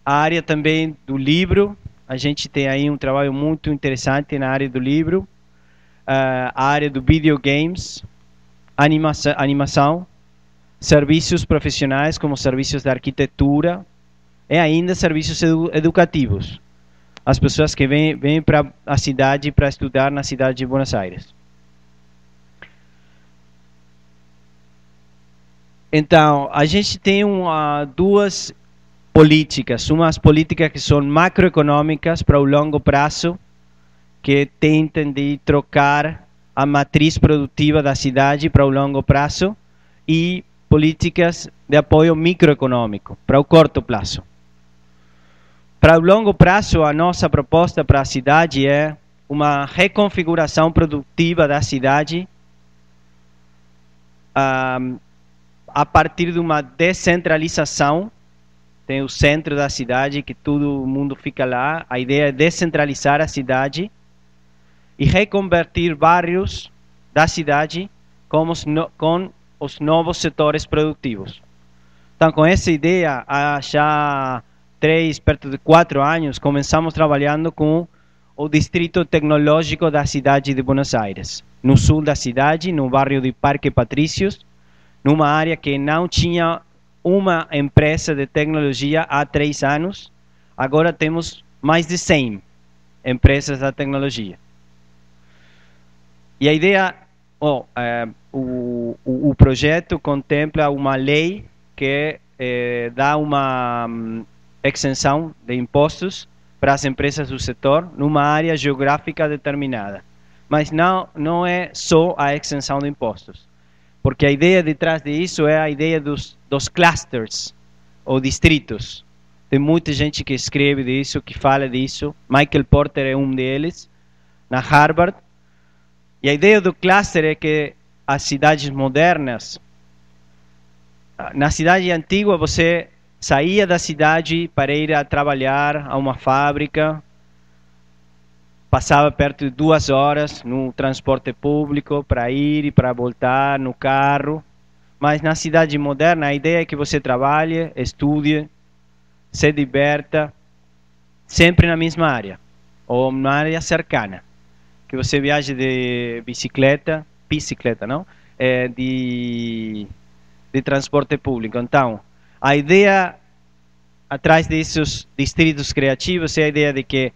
[SPEAKER 3] área também do livro, a gente tem aí um trabalho muito interessante na área do livro. A área do videogames, animação, serviços profissionais como serviços de arquitetura e ainda serviços educativos. As pessoas que vêm para a cidade para estudar na cidade de Buenos Aires. Então, a gente tem duas políticas. Umas políticas que são macroeconômicas para o longo prazo, que tentam de trocar a matriz produtiva da cidade para o longo prazo, e políticas de apoio microeconômico para o curto prazo. Para o longo prazo, a nossa proposta para a cidade é uma reconfiguração produtiva da cidade a partir de uma descentralização. Tem o centro da cidade, que todo mundo fica lá. A ideia é descentralizar a cidade e reconvertir bairros da cidade com os novos setores produtivos. Então, com essa ideia, há já 3, perto de 4 anos, começamos trabalhando com o Distrito Tecnológico da cidade de Buenos Aires. No sul da cidade, no bairro de Parque Patrícios, numa área que não tinha uma empresa de tecnologia há 3 anos. Agora temos mais de 100 empresas da tecnologia. E a ideia, o projeto contempla uma lei que dá uma exenção de impostos para as empresas do setor numa área geográfica determinada. Mas não é só a exenção de impostos, porque a ideia de trás disso é a ideia dos clusters, ou distritos. Tem muita gente que escreve disso, que fala disso. Michael Porter é um deles, na Harvard. E a ideia do cluster é que as cidades modernas, na cidade antiga você saía da cidade para ir a trabalhar a uma fábrica, passava perto de 2 horas no transporte público para ir e para voltar no carro. Mas na cidade moderna a ideia é que você trabalhe, estude, se diverta, sempre na mesma área, ou na área cercana. Que você viaje de bicicleta não? De transporte público. Então, a ideia atrás desses distritos criativos é a ideia de que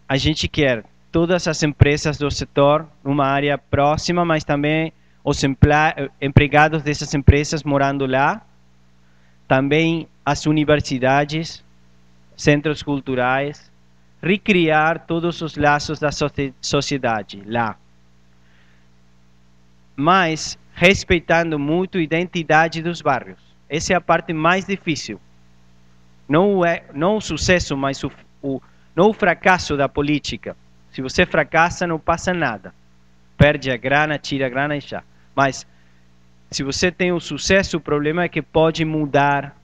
[SPEAKER 3] a gente quer todas as empresas do setor numa área próxima, mas também os empregados dessas empresas morando lá, também as universidades, centros culturais, recriar todos os laços da sociedade lá. Mas respeitando muito a identidade dos bairros. Essa é a parte mais difícil. Não o sucesso, mas não o fracasso da política. Se você fracassa, não passa nada. Perde a grana, tira a grana e já. Mas se você tem o sucesso, o problema é que pode mudar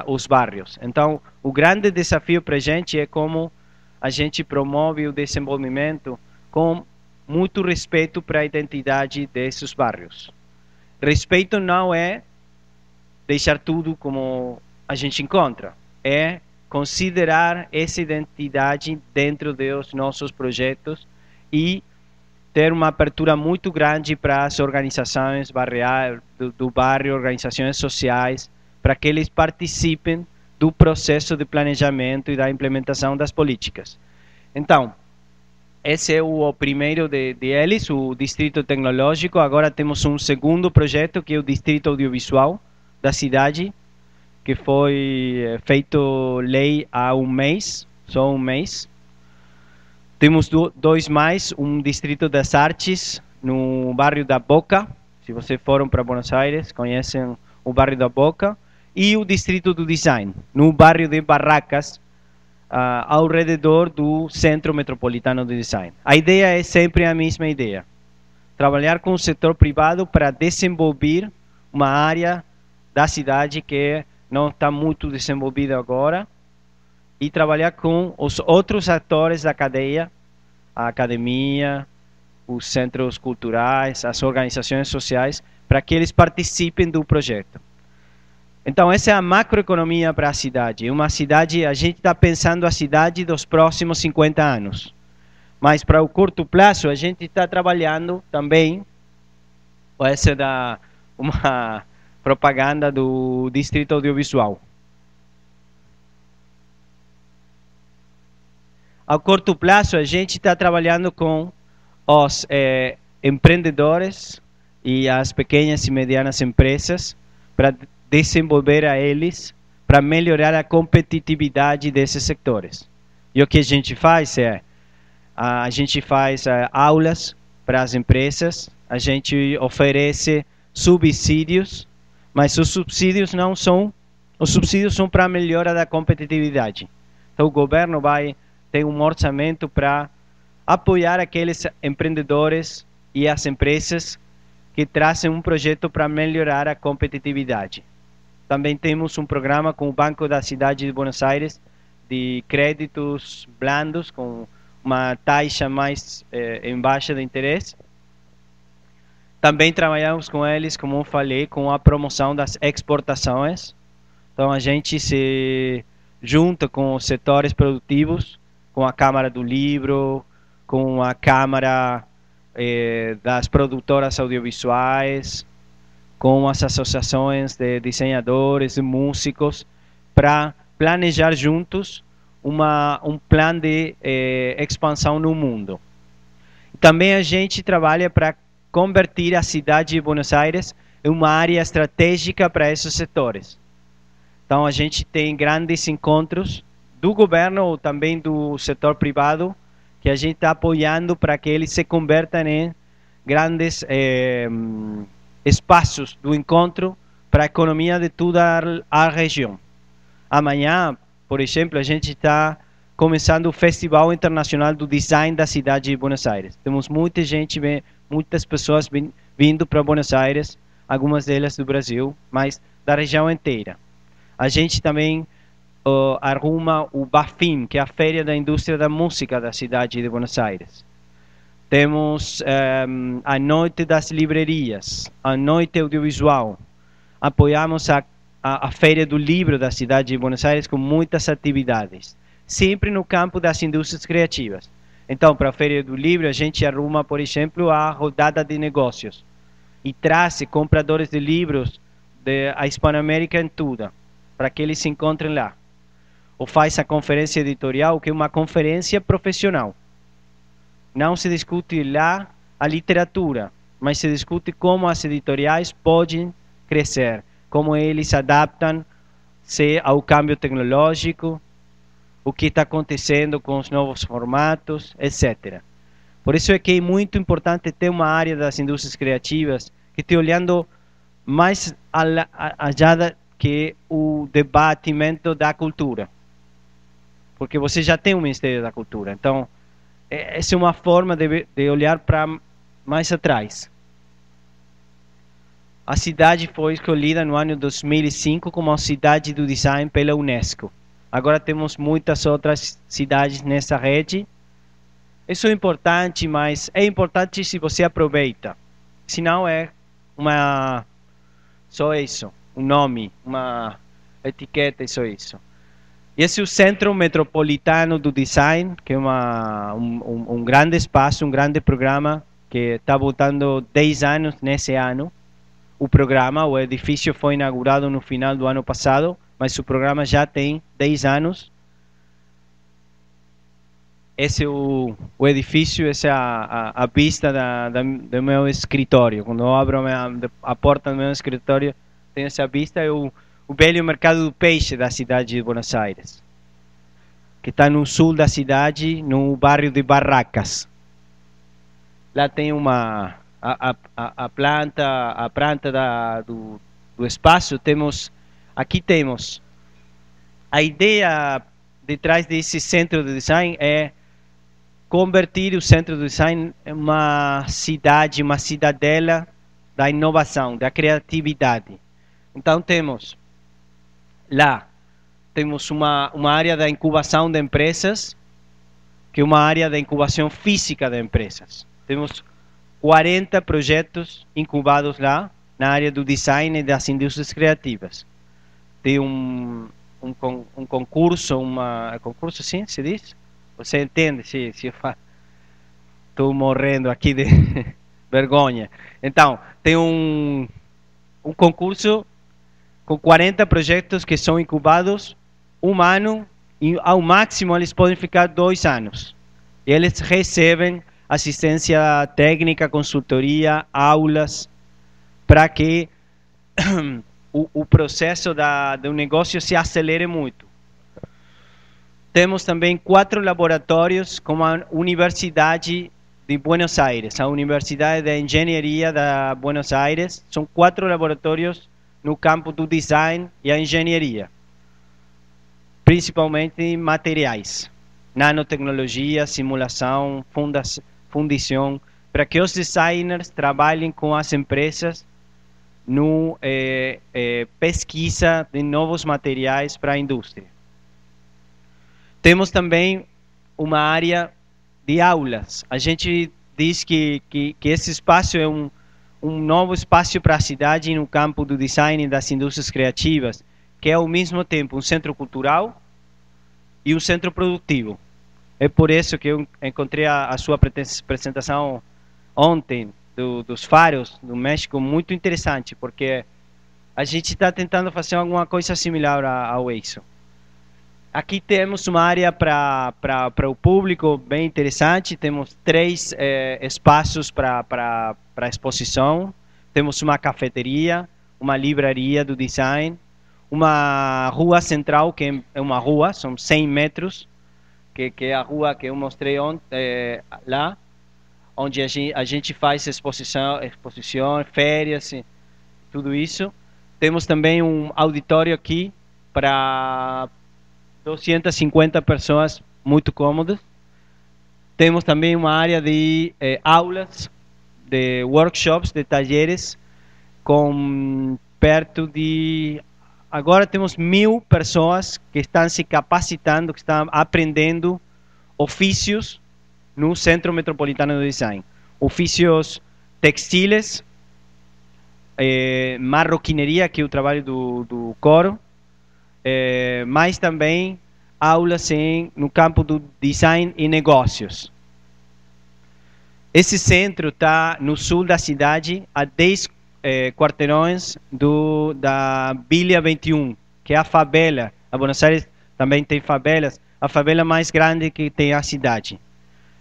[SPEAKER 3] os bairros. Então, o grande desafio para a gente é como a gente promove o desenvolvimento com muito respeito para a identidade desses bairros. Respeito não é deixar tudo como a gente encontra, é considerar essa identidade dentro dos nossos projetos e ter uma abertura muito grande para as organizações barriais do bairro, organizações sociais, para que eles participem do processo de planejamento e da implementação das políticas. Então, esse é o primeiro deles, o Distrito Tecnológico. Agora temos um segundo projeto, que é o Distrito Audiovisual da cidade, que foi feito lei há um mês, só um mês. Temos dois mais, um Distrito das Artes, no bairro da Boca. Se vocês foram para Buenos Aires, conhecem o bairro da Boca. E o Distrito do Design, no bairro de Barracas, ao redor do Centro Metropolitano de Design. A ideia é sempre a mesma ideia. Trabalhar com o setor privado para desenvolver uma área da cidade que não está muito desenvolvida agora e trabalhar com os outros atores da cadeia, a academia, os centros culturais, as organizações sociais, para que eles participem do projeto. Então, essa é a macroeconomia para a cidade. Uma cidade, a gente está pensando a cidade dos próximos 50 anos. Mas para o curto prazo, a gente está trabalhando também, essa é uma propaganda do Distrito Audiovisual. A curto prazo, a gente está trabalhando com os empreendedores e as pequenas e medianas empresas para desenvolver a eles para melhorar a competitividade desses setores. E o que a gente faz é, a gente faz aulas para as empresas, a gente oferece subsídios, mas os subsídios são para a melhora da competitividade. Então o governo vai ter um orçamento para apoiar aqueles empreendedores e as empresas que trazem um projeto para melhorar a competitividade. Também temos um programa com o Banco da Cidade de Buenos Aires de créditos blandos com uma taxa mais baixa de interesse. Também trabalhamos com eles, como eu falei, com a promoção das exportações. Então a gente se junta com os setores produtivos, com a Câmara do Livro, com a Câmara das produtoras audiovisuais, com as associações de desenhadores, de músicos, para planejar juntos um plano de expansão no mundo. Também a gente trabalha para converter a cidade de Buenos Aires em uma área estratégica para esses setores. Então a gente tem grandes encontros do governo ou também do setor privado que a gente está apoiando para que eles se convertam em grandes espaços do encontro para a economia de toda a região. Amanhã, por exemplo, a gente está começando o Festival Internacional do Design da cidade de Buenos Aires. Temos muita gente, muitas pessoas vindo para Buenos Aires, algumas delas do Brasil, mas da região inteira. A gente também arruma o BAFIM, que é a Feira da Indústria da Música da cidade de Buenos Aires. Temos a Noite das Livrarias, a Noite Audiovisual. Apoiamos a Feira do Livro da cidade de Buenos Aires com muitas atividades, sempre no campo das indústrias criativas. Então, para a Feira do Livro, a gente arruma, por exemplo, a rodada de negócios e traz compradores de livros da Hispanoamérica em toda, para que eles se encontrem lá. Ou faz a conferência editorial, que é uma conferência profissional. Não se discute lá a literatura, mas se discute como as editoriais podem crescer, como eles adaptam-se ao câmbio tecnológico, o que está acontecendo com os novos formatos, etc. Por isso é que é muito importante ter uma área das indústrias criativas que esteja olhando mais allá que o debatimento da cultura. Porque você já tem o Ministério da Cultura. Então, essa é uma forma de olhar para mais atrás. A cidade foi escolhida no ano 2005 como a cidade do design pela Unesco. Agora temos muitas outras cidades nessa rede. Isso é importante, mas é importante se você aproveita. Senão é só isso, um nome, uma etiqueta e só isso. E esse é o Centro Metropolitano do Design, que é um grande espaço, um grande programa que está voltando 10 anos nesse ano. O edifício foi inaugurado no final do ano passado, mas o programa já tem 10 anos. Esse é o edifício, essa é a vista do meu escritório. Quando eu abro a porta do meu escritório, tem essa vista, é o velho mercado do peixe da cidade de Buenos Aires, que está no sul da cidade, no bairro de Barracas. Lá tem a planta do espaço. Aqui temos a ideia detrás desse centro de design é convertir o centro de design em uma cidadela da inovação, da criatividade. Então temos uma área da incubação de empresas, que é uma área da incubação física de empresas. Temos 40 projetos incubados lá, na área do design e das indústrias criativas. Tem um concurso, concurso sim, se diz? Você entende? Se estou morrendo aqui de vergonha. Então, tem um concurso com 40 projetos que são incubados um ano, e ao máximo eles podem ficar 2 anos. E eles recebem assistência técnica, consultoria, aulas, para que o processo do negócio se acelere muito. Temos também 4 laboratórios com a Universidade de Buenos Aires, a Universidade de Engenharia de Buenos Aires. São 4 laboratórios no campo do design e a engenharia, principalmente em materiais, nanotecnologia, simulação, fundição, para que os designers trabalhem com as empresas no pesquisa de novos materiais para a indústria. Temos também uma área de aulas. A gente diz que esse espaço é um novo espaço para a cidade no campo do design e das indústrias criativas, que é ao mesmo tempo um centro cultural e um centro produtivo. É por isso que eu encontrei a sua apresentação ontem dos faros do México muito interessante, porque a gente está tentando fazer alguma coisa similar ao isso. Aqui temos uma área para o público bem interessante. Temos 3 espaços para exposição. Temos uma cafeteria, uma livraria do design, uma rua central, que é uma rua, são 100 metros, que é a rua que eu mostrei ontem, lá, onde a gente faz exposição, férias, tudo isso. Temos também um auditório aqui para 250 pessoas, muito cômodas. Temos também uma área de aulas, de workshops, de talleres, com perto de... Agora temos 1000 pessoas que estão se capacitando, que estão aprendendo ofícios no Centro Metropolitano de Design. Ofícios textiles, marroquineria, que é o trabalho do coro, mas também aulas no campo do design e negócios. Esse centro está no sul da cidade, a 10 quarteirões da Vila 21, que é a favela. A Buenos Aires também tem favelas, a favela mais grande que tem a cidade.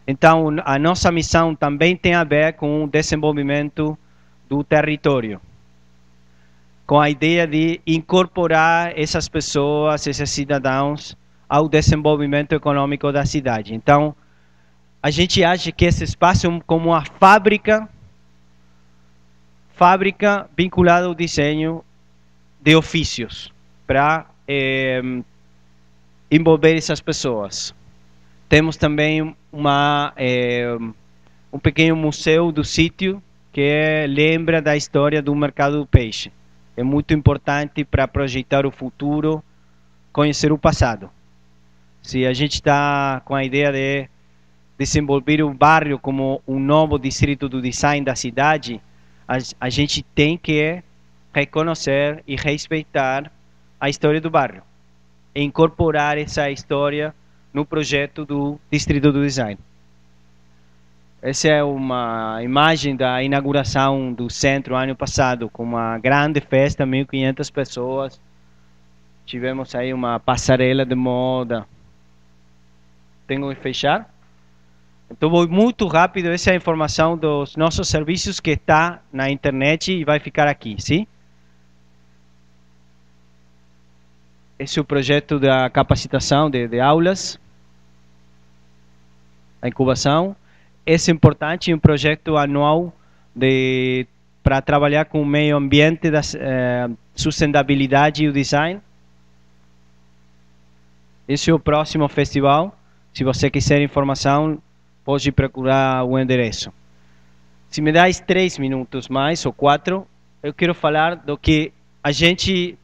[SPEAKER 3] Então, a nossa missão também tem a ver com o desenvolvimento do território, com a ideia de incorporar essas pessoas, esses cidadãos, ao desenvolvimento econômico da cidade. Então, a gente acha que esse espaço é como uma fábrica vinculada ao desenho de ofícios, para envolver essas pessoas. Temos também um pequeno museu do sítio que lembra da história do mercado do peixe. É muito importante para projetar o futuro, conhecer o passado. Se a gente está com a ideia de desenvolver o bairro como um novo distrito do design da cidade, a gente tem que reconhecer e respeitar a história do bairro e incorporar essa história no projeto do distrito do design. Essa é uma imagem da inauguração do centro ano passado, com uma grande festa, 1.500 pessoas. Tivemos aí uma passarela de moda. Tenho que fechar? Então vou muito rápido. Essa é a informação dos nossos serviços que está na internet e vai ficar aqui, sim? Esse é o projeto da capacitação de aulas, a incubação. Esse é importante, um projeto anual para trabalhar com o meio ambiente, da sustentabilidade e o design. Esse é o próximo festival. Se você quiser informação, pode procurar o endereço. Se me dás 3 minutos mais, ou 4, eu quero falar do que a gente...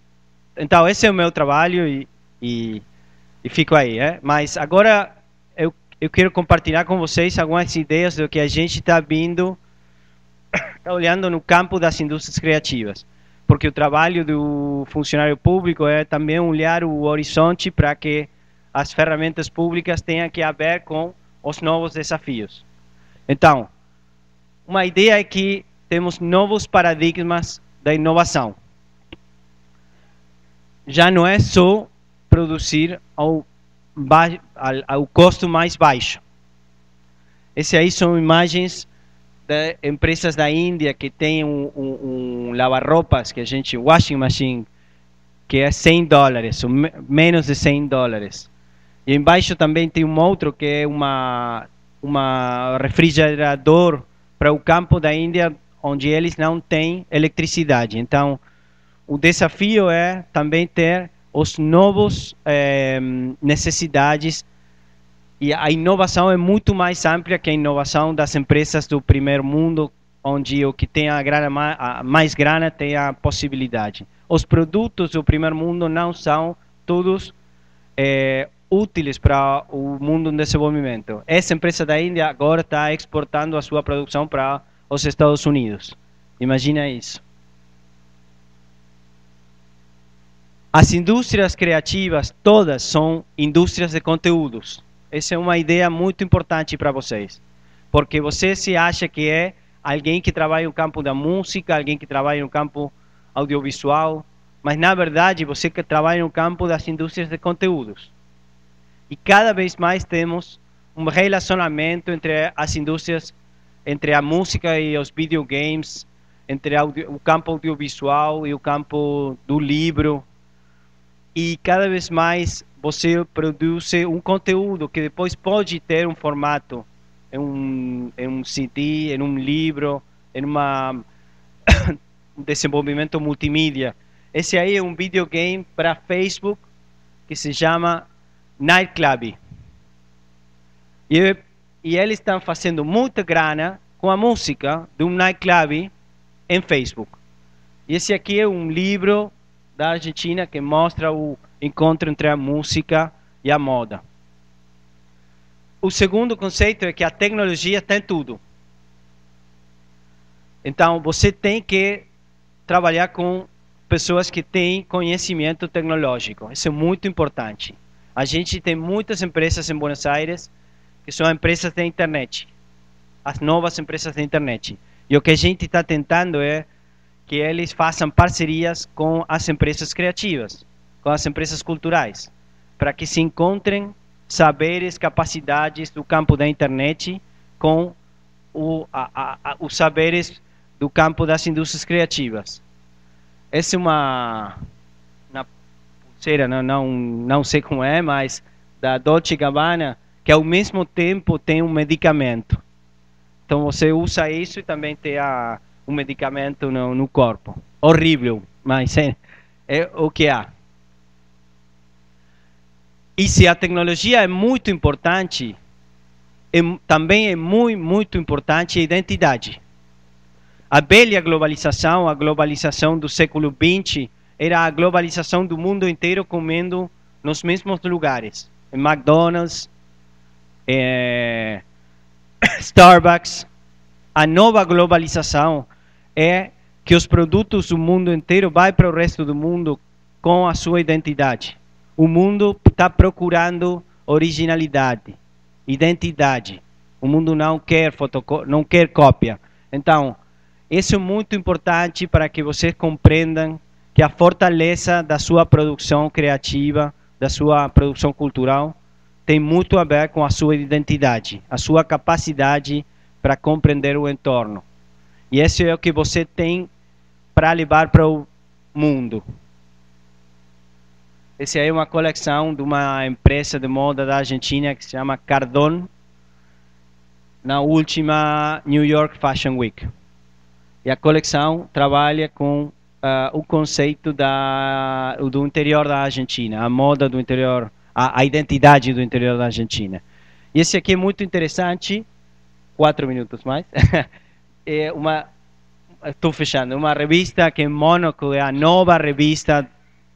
[SPEAKER 3] Então, esse é o meu trabalho e fico aí. Mas agora eu quero compartilhar com vocês algumas ideias do que a gente está olhando no campo das indústrias criativas. Porque o trabalho do funcionário público é também olhar o horizonte para que as ferramentas públicas tenham que ver com os novos desafios. Então, uma ideia é que temos novos paradigmas da inovação. Já não é só produzir ao custo mais baixo. Essas aí são imagens de empresas da Índia que tem um lavar-roupas, que a gente, washing machine, que é $100, ou menos de $100. E embaixo também tem um outro que é uma refrigerador para o campo da Índia, onde eles não têm eletricidade. Então, o desafio é também ter os novos necessidades, e a inovação é muito mais ampla que a inovação das empresas do primeiro mundo, onde o que tem mais grana tem a possibilidade. Os produtos do primeiro mundo não são todos úteis para o mundo em desenvolvimento. Essa empresa da Índia agora está exportando a sua produção para os Estados Unidos. Imagina isso. As indústrias criativas, todas são indústrias de conteúdos. Essa é uma ideia muito importante para vocês. Porque você se acha que é alguém que trabalha no campo da música, alguém que trabalha no campo audiovisual, mas na verdade você que trabalha no campo das indústrias de conteúdos. E cada vez mais temos um relacionamento entre as indústrias, entre a música e os videogames, entre o campo audiovisual e o campo do livro. E cada vez mais você produz um conteúdo que depois pode ter um formato em um CD, em um livro, em um desenvolvimento multimídia. Esse aí é um videogame para Facebook que se chama Nightclub. E eles estão fazendo muita grana com a música de um nightclub em Facebook. E esse aqui é um livro da Argentina que mostra o encontro entre a música e a moda. O segundo conceito é que a tecnologia tem tudo. Então, você tem que trabalhar com pessoas que têm conhecimento tecnológico. Isso é muito importante. A gente tem muitas empresas em Buenos Aires que são empresas de internet. As novas empresas de internet. E o que a gente está tentando é que eles façam parcerias com as empresas criativas, com as empresas culturais, para que se encontrem saberes, capacidades do campo da internet com os saberes do campo das indústrias criativas. Essa é uma pulseira, não sei como é, mas da Dolce & Gabbana, que ao mesmo tempo tem um medicamento. Então você usa isso e também tem um medicamento no corpo. Horrível, mas é o que há. E se a tecnologia é muito importante, também é muito importante a identidade. A velha globalização, a globalização do século XX, era a globalização do mundo inteiro comendo nos mesmos lugares. Em McDonald's, Starbucks. A nova globalização é que os produtos do mundo inteiro vão para o resto do mundo com a sua identidade. O mundo está procurando originalidade, identidade. O mundo não quer cópia. Então, isso é muito importante para que vocês compreendam que a fortaleza da sua produção criativa, da sua produção cultural, tem muito a ver com a sua identidade, a sua capacidade para compreender o entorno. E isso é o que você tem para levar para o mundo. Essa é uma coleção de uma empresa de moda da Argentina que se chama Cardón, na última New York Fashion Week. E a coleção trabalha com o conceito do interior da Argentina, a moda do interior, a identidade do interior da Argentina. E esse aqui é muito interessante. 4 minutos mais. Estou fechando. Uma revista que em Mônaco é a nova revista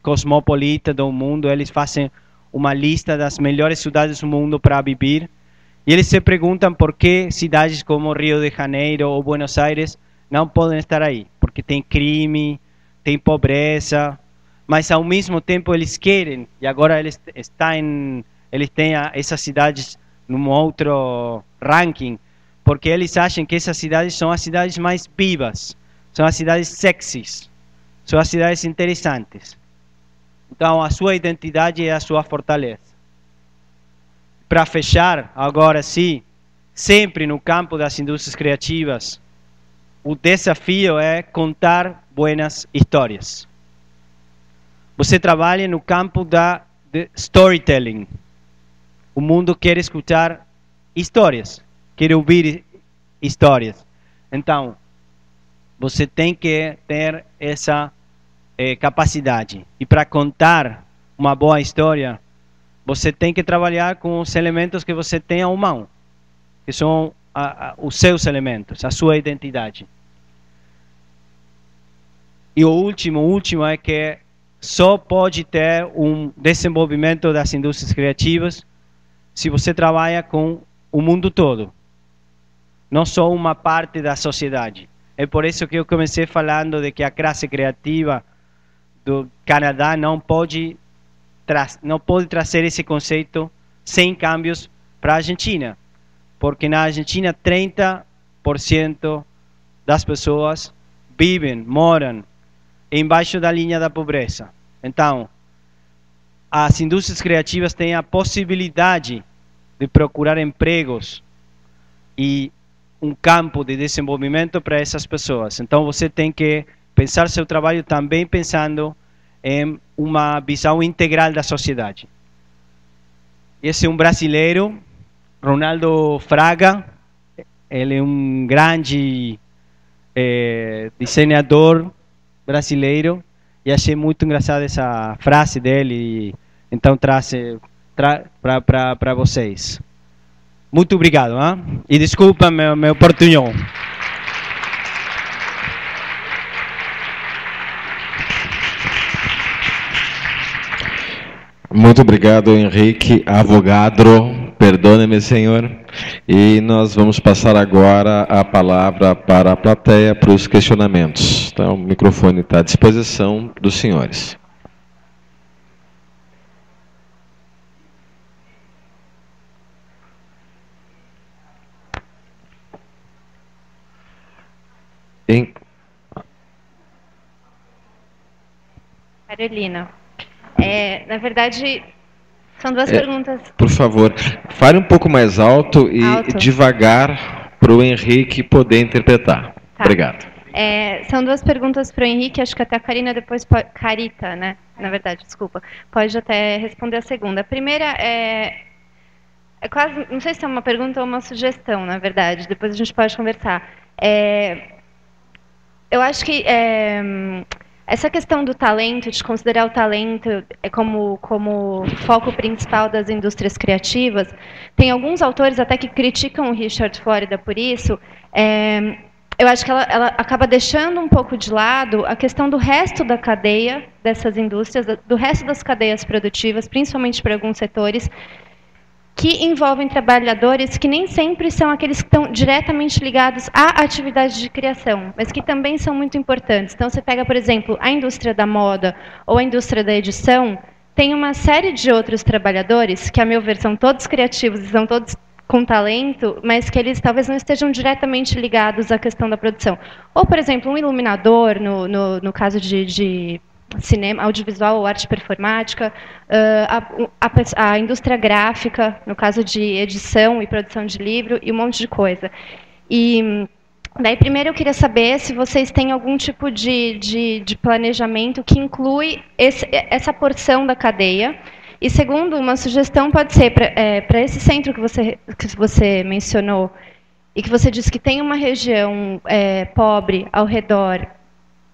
[SPEAKER 3] cosmopolita do mundo. Eles fazem uma lista das melhores cidades do mundo para viver. E eles se perguntam por que cidades como Rio de Janeiro ou Buenos Aires não podem estar aí. Porque tem crime, tem pobreza, mas ao mesmo tempo eles querem. E agora eles têm essas cidades num outro ranking, porque eles acham que essas cidades são as cidades mais vivas, são as cidades sexys, são as cidades interessantes. Então, a sua identidade é a sua fortaleza. Para fechar, agora sim, sempre no campo das indústrias criativas, o desafio é contar boas histórias. Você trabalha no campo de storytelling. O mundo quer escutar histórias. Quer ouvir histórias. Então, você tem que ter essa capacidade. E para contar uma boa história, você tem que trabalhar com os elementos que você tem à mão, que são os seus elementos, a sua identidade. E o último é que só pode ter um desenvolvimento das indústrias criativas se você trabalha com o mundo todo. Não só uma parte da sociedade. É por isso que eu comecei falando de que a classe criativa do Canadá não pode trazer esse conceito sem câmbios para a Argentina. Porque na Argentina 30% das pessoas moram embaixo da linha da pobreza. Então, as indústrias criativas têm a possibilidade de procurar empregos e um campo de desenvolvimento para essas pessoas. Então você tem que pensar seu trabalho também pensando em uma visão integral da sociedade. Esse é um brasileiro, Ronaldo Fraga. Ele é um grande desenhador brasileiro e achei muito engraçada essa frase dele, então trago para vocês. Muito obrigado, hein? E desculpa meu portunhol.
[SPEAKER 1] Muito obrigado, Henrique Avogadro. Perdone-me, senhor. E nós vamos passar agora a palavra para a plateia, para os questionamentos. Então, o microfone está à disposição dos senhores.
[SPEAKER 4] Carolina, na verdade, são duas perguntas.
[SPEAKER 1] Por favor, fale um pouco mais alto e devagar para o Henrique poder interpretar.
[SPEAKER 4] Tá.
[SPEAKER 1] Obrigado.
[SPEAKER 4] São duas perguntas para o Henrique, acho que até a Karina depois Carita, né? Na verdade, desculpa. Pode até responder a segunda. A primeira é quase, não sei se é uma pergunta ou uma sugestão, na verdade. Depois a gente pode conversar. Eu acho que essa questão do talento, de considerar o talento como foco principal das indústrias criativas, tem alguns autores até que criticam o Richard Florida por isso. Eu acho que ela acaba deixando um pouco de lado a questão do resto da cadeia dessas indústrias, do resto das cadeias produtivas, principalmente para alguns setores, que envolvem trabalhadores que nem sempre são aqueles que estão diretamente ligados à atividade de criação, mas que também são muito importantes. Então, você pega, por exemplo, a indústria da moda ou a indústria da edição, tem uma série de outros trabalhadores que, a meu ver, são todos criativos e são todos com talento, mas que eles talvez não estejam diretamente ligados à questão da produção. Ou, por exemplo, um iluminador, no caso de cinema, audiovisual ou arte performática, a indústria gráfica, no caso de edição e produção de livro, e um monte de coisa. E daí, primeiro, eu queria saber se vocês têm algum tipo de planejamento que inclui essa porção da cadeia. E, segundo, uma sugestão pode ser, para esse centro que você mencionou, e que você disse que tem uma região pobre ao redor,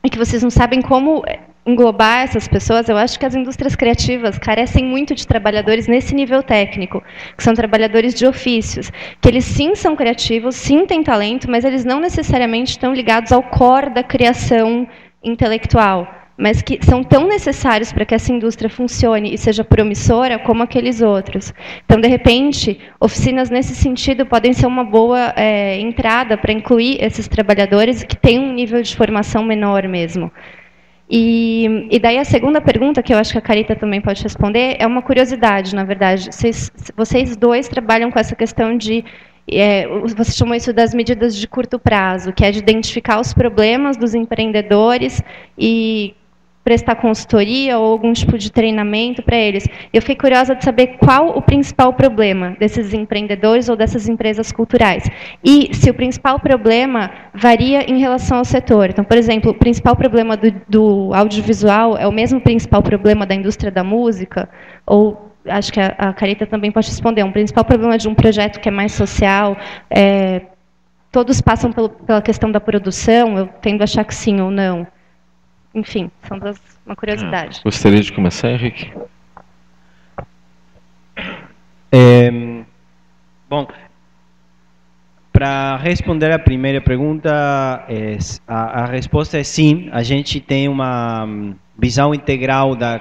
[SPEAKER 4] e que vocês não sabem como englobar essas pessoas, eu acho que as indústrias criativas carecem muito de trabalhadores nesse nível técnico, que são trabalhadores de ofícios, que eles sim são criativos, sim têm talento, mas eles não necessariamente estão ligados ao core da criação intelectual, mas que são tão necessários para que essa indústria funcione e seja promissora como aqueles outros. Então, de repente, oficinas nesse sentido podem ser uma boa entrada para incluir esses trabalhadores que têm um nível de formação menor mesmo. E daí a segunda pergunta, que eu acho que a Carita também pode responder, é uma curiosidade, na verdade. Vocês dois trabalham com essa questão de... você chamou isso das medidas de curto prazo, que é de identificar os problemas dos empreendedores e prestar consultoria ou algum tipo de treinamento para eles. Eu fiquei curiosa de saber qual o principal problema desses empreendedores ou dessas empresas culturais. E se o principal problema varia em relação ao setor. Então, por exemplo, o principal problema do audiovisual é o mesmo principal problema da indústria da música? Ou, acho que a Carita também pode responder, um principal problema de um projeto que é mais social, todos passam pela questão da produção, eu tendo a achar que sim ou não. Enfim, são uma curiosidade.
[SPEAKER 1] Gostaria de começar, Henrique?
[SPEAKER 3] Bom, para responder a primeira pergunta, a resposta é sim. A gente tem uma visão integral da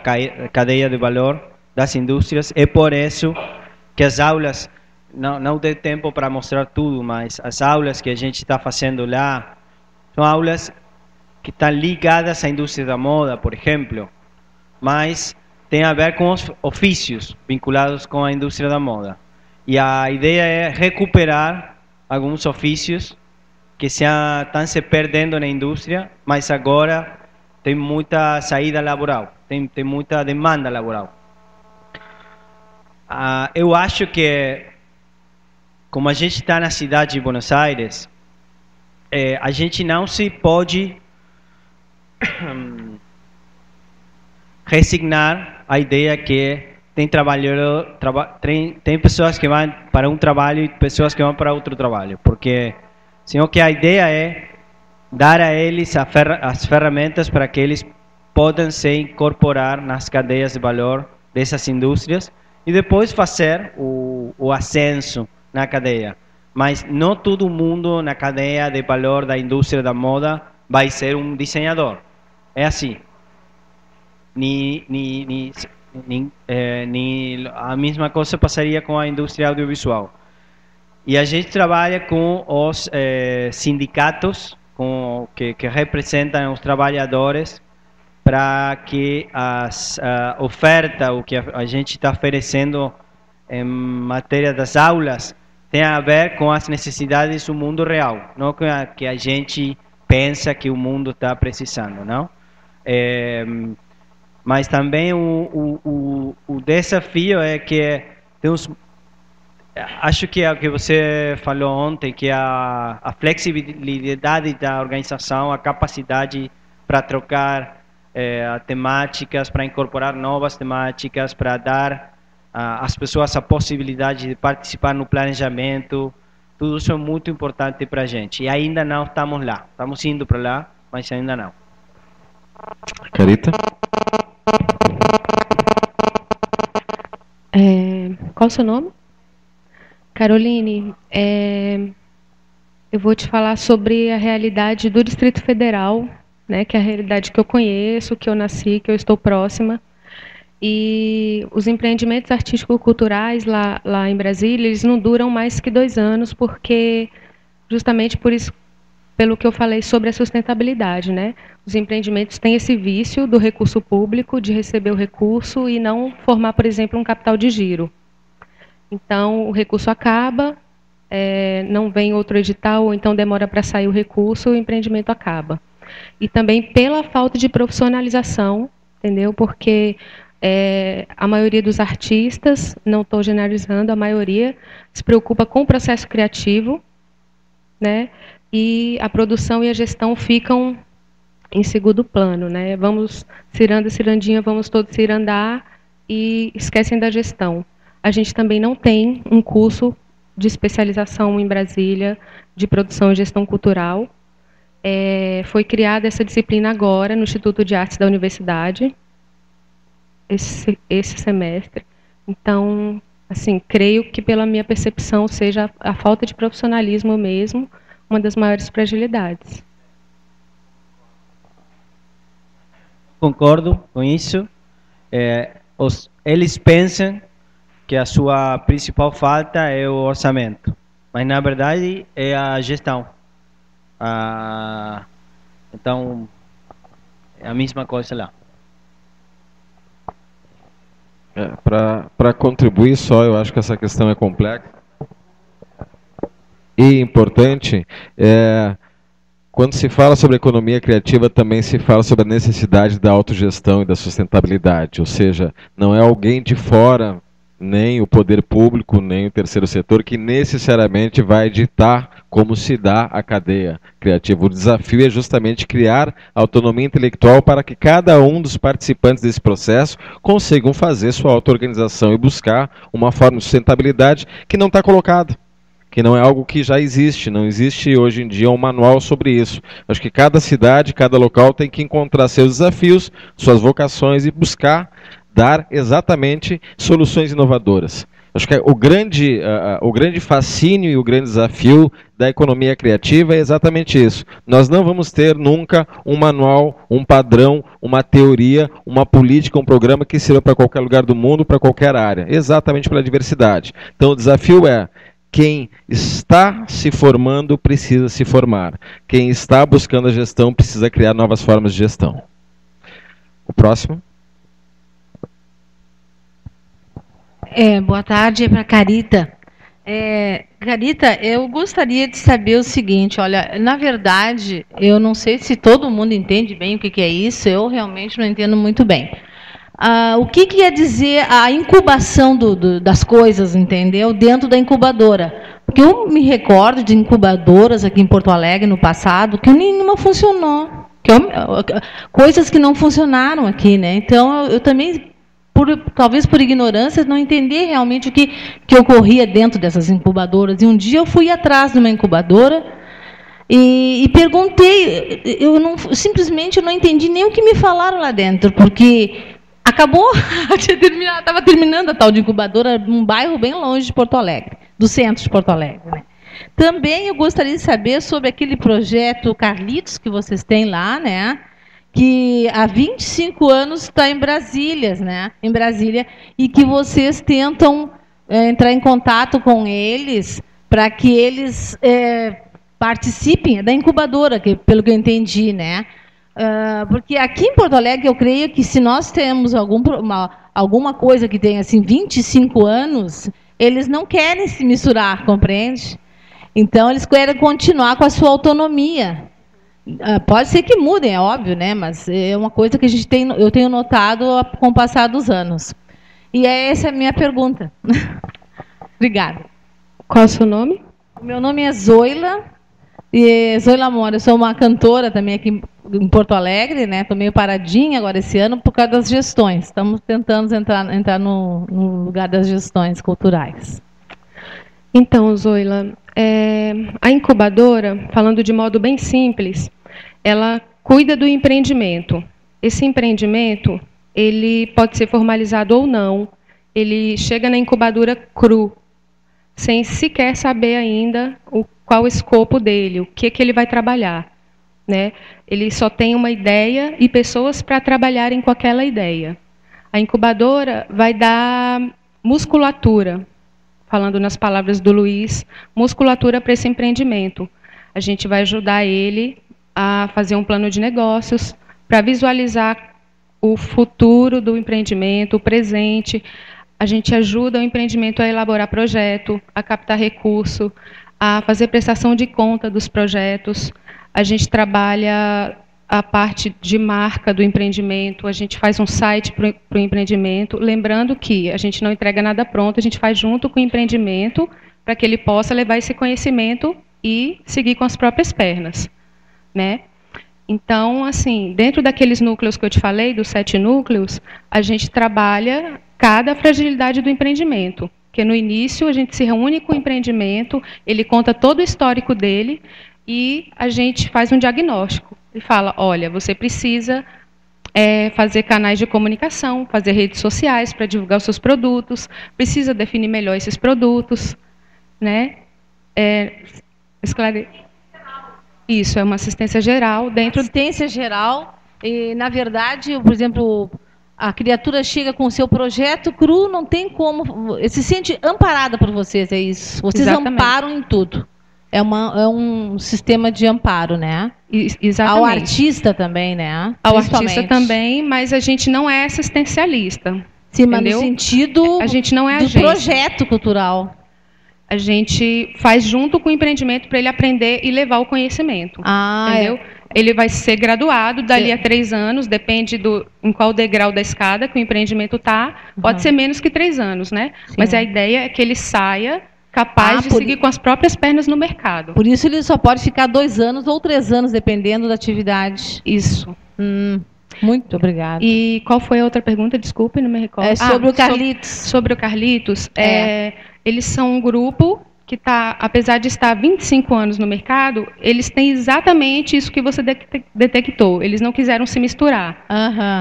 [SPEAKER 3] cadeia de valor das indústrias. É por isso que as aulas, não deu tempo para mostrar tudo, mas as aulas que a gente está fazendo lá são aulas que estão ligadas à indústria da moda, por exemplo, mas tem a ver com os ofícios vinculados com a indústria da moda. E a ideia é recuperar alguns ofícios que estão se perdendo na indústria, mas agora tem muita saída laboral, tem muita demanda laboral. Eu acho que, como a gente está na cidade de Buenos Aires, a gente não se pode resignar a ideia que tem pessoas que vão para um trabalho e pessoas que vão para outro trabalho, porque senão que a ideia é dar a eles as ferramentas para que eles possam se incorporar nas cadeias de valor dessas indústrias e depois fazer o ascenso na cadeia. Mas não todo mundo na cadeia de valor da indústria da moda vai ser um desenhador. É assim. Nem a mesma coisa passaria com a indústria audiovisual. E a gente trabalha com os sindicatos que representam os trabalhadores para que a oferta, o que a gente está oferecendo em matéria das aulas, tenha a ver com as necessidades do mundo real, não com a que a gente pensa que o mundo está precisando, não? Mas também o desafio é que Acho que é o que você falou ontem, que a flexibilidade da organização, a capacidade para trocar temáticas, para incorporar novas temáticas, para dar às pessoas a possibilidade de participar no planejamento, tudo isso é muito importante para a gente. E ainda não estamos lá. Estamos indo para lá, mas ainda não.
[SPEAKER 1] Carita?
[SPEAKER 2] Qual o seu nome? Caroline, eu vou te falar sobre a realidade do Distrito Federal, né, que é a realidade que eu conheço, que eu nasci, que eu estou próxima. E os empreendimentos artístico-culturais lá em Brasília, eles não duram mais que 2 anos, porque justamente por isso, pelo que eu falei sobre a sustentabilidade, né? Os empreendimentos têm esse vício do recurso público, de receber o recurso e não formar, por exemplo, um capital de giro. Então, o recurso acaba, não vem outro edital, ou então demora para sair o recurso, o empreendimento acaba. E também pela falta de profissionalização, entendeu? Porque a maioria dos artistas, não estou generalizando, a maioria se preocupa com o processo criativo, né? E a produção e a gestão ficam em segundo plano, né? Vamos, ciranda, cirandinha, vamos todos cirandar e esquecem da gestão. A gente também não tem um curso de especialização em Brasília de produção e gestão cultural. Foi criada essa disciplina agora no Instituto de Artes da Universidade, esse semestre. Então, assim, creio que pela minha percepção seja a falta de profissionalismo mesmo uma das maiores fragilidades.
[SPEAKER 3] Concordo com isso. Eles pensam que a sua principal falta é o orçamento, mas na verdade é a gestão. Então, é a mesma coisa lá.
[SPEAKER 1] Para contribuir só, eu acho que essa questão é complexa e importante. Quando se fala sobre economia criativa, também se fala sobre a necessidade da autogestão e da sustentabilidade, ou seja, não é alguém de fora, nem o poder público, nem o terceiro setor, que necessariamente vai ditar como se dá a cadeia criativa. O desafio é justamente criar autonomia intelectual para que cada um dos participantes desse processo consigam fazer sua auto-organização e buscar uma forma de sustentabilidade que não está colocada, que não é algo que já existe, não existe hoje em dia um manual sobre isso. Acho que cada cidade, cada local tem que encontrar seus desafios, suas vocações e buscar dar exatamente soluções inovadoras. Acho que o grande fascínio e o grande desafio da economia criativa é exatamente isso. Nós não vamos ter nunca um manual, um padrão, uma teoria, uma política, um programa que sirva para qualquer lugar do mundo, para qualquer área, exatamente pela diversidade. Então o desafio é: quem está se formando precisa se formar. Quem está buscando a gestão precisa criar novas formas de gestão. O próximo.
[SPEAKER 5] Boa tarde, é para Carita. Carita, eu gostaria de saber o seguinte, olha, na verdade, eu não sei se todo mundo entende bem o que é isso, eu realmente não entendo muito bem. O que quer dizer a incubação das coisas, entendeu? Dentro da incubadora. Porque eu me recordo de incubadoras aqui em Porto Alegre no passado que nenhuma funcionou. Coisas que não funcionaram aqui, né? Então, eu também, talvez por ignorância, não entender realmente o que ocorria dentro dessas incubadoras. E um dia eu fui atrás de uma incubadora e perguntei, simplesmente não entendi nem o que me falaram lá dentro, porque acabou, estava terminando a tal de incubadora num bairro bem longe de Porto Alegre, do centro de Porto Alegre, né? Também eu gostaria de saber sobre aquele projeto Carlitos que vocês têm lá, né? Que há 25 anos está em Brasília, né? Em Brasília, e que vocês tentam entrar em contato com eles para que eles participem da incubadora, pelo que eu entendi, né? Porque aqui em Porto Alegre, eu creio que se nós temos alguma coisa que tem assim 25 anos, eles não querem se misturar, compreende? Então, eles querem continuar com a sua autonomia. Pode ser que mudem, é óbvio, né? Mas é uma coisa que eu tenho notado com o passar dos anos. E essa é a minha pergunta. Obrigada.
[SPEAKER 2] Qual é o seu nome?
[SPEAKER 5] O meu nome é Zoila, e Zoila Mora. Eu sou uma cantora também aqui em Porto Alegre, né? Estou meio paradinha agora esse ano por causa das gestões. Estamos tentando entrar no lugar das gestões culturais.
[SPEAKER 2] Então, Zoila, a incubadora, falando de modo bem simples, ela cuida do empreendimento. Esse empreendimento, ele pode ser formalizado ou não. Ele chega na incubadora cru, sem sequer saber ainda qual o escopo dele, o que ele vai trabalhar, né? Ele só tem uma ideia e pessoas para trabalharem com aquela ideia. A incubadora vai dar musculatura, falando nas palavras do Luiz, musculatura para esse empreendimento. A gente vai ajudar ele a fazer um plano de negócios para visualizar o futuro do empreendimento, o presente. A gente ajuda o empreendimento a elaborar projeto, a captar recurso, a fazer prestação de conta dos projetos. A gente trabalha a parte de marca do empreendimento, a gente faz um site para o empreendimento, lembrando que a gente não entrega nada pronto, a gente faz junto com o empreendimento para que ele possa levar esse conhecimento e seguir com as próprias pernas, né? Então, assim, dentro daqueles núcleos que eu te falei, dos 7 núcleos, a gente trabalha cada fragilidade do empreendimento, porque no início a gente se reúne com o empreendimento, ele conta todo o histórico dele e a gente faz um diagnóstico. Ele fala, olha, você precisa fazer canais de comunicação, fazer redes sociais para divulgar os seus produtos, precisa definir melhor esses produtos, né? Isso, é uma assistência geral dentro...
[SPEAKER 5] Assistência geral, e, na verdade, por exemplo, a criatura chega com o seu projeto cru, não tem como... Se sente amparada por vocês, é isso? Vocês
[SPEAKER 2] Exatamente.
[SPEAKER 5] amparam em tudo. É um sistema de amparo, né?
[SPEAKER 2] Exatamente.
[SPEAKER 5] Ao artista também, né?
[SPEAKER 2] Ao artista também, mas a gente não é assistencialista.
[SPEAKER 5] Sim, mas
[SPEAKER 2] entendeu?
[SPEAKER 5] no sentido
[SPEAKER 2] a gente não é
[SPEAKER 5] do
[SPEAKER 2] agência.
[SPEAKER 5] projeto cultural.
[SPEAKER 2] A gente faz junto com o empreendimento para ele aprender e levar o conhecimento. Entendeu? Ele vai ser graduado dali a 3 anos, depende em qual degrau da escada que o empreendimento está. Pode ser menos que 3 anos, né?
[SPEAKER 5] Sim.
[SPEAKER 2] Mas a ideia é que ele saia capaz de seguir com as próprias pernas no mercado.
[SPEAKER 5] Por isso ele só pode ficar 2 anos ou 3 anos, dependendo da atividade.
[SPEAKER 2] Isso.
[SPEAKER 5] Muito obrigada.
[SPEAKER 2] E qual foi a outra pergunta? Desculpe, não me recordo.
[SPEAKER 5] Sobre o Carlitos.
[SPEAKER 2] Sobre o Carlitos. Eles são um grupo que está, apesar de estar há 25 anos no mercado, eles têm exatamente isso que você detectou. Eles não quiseram se misturar.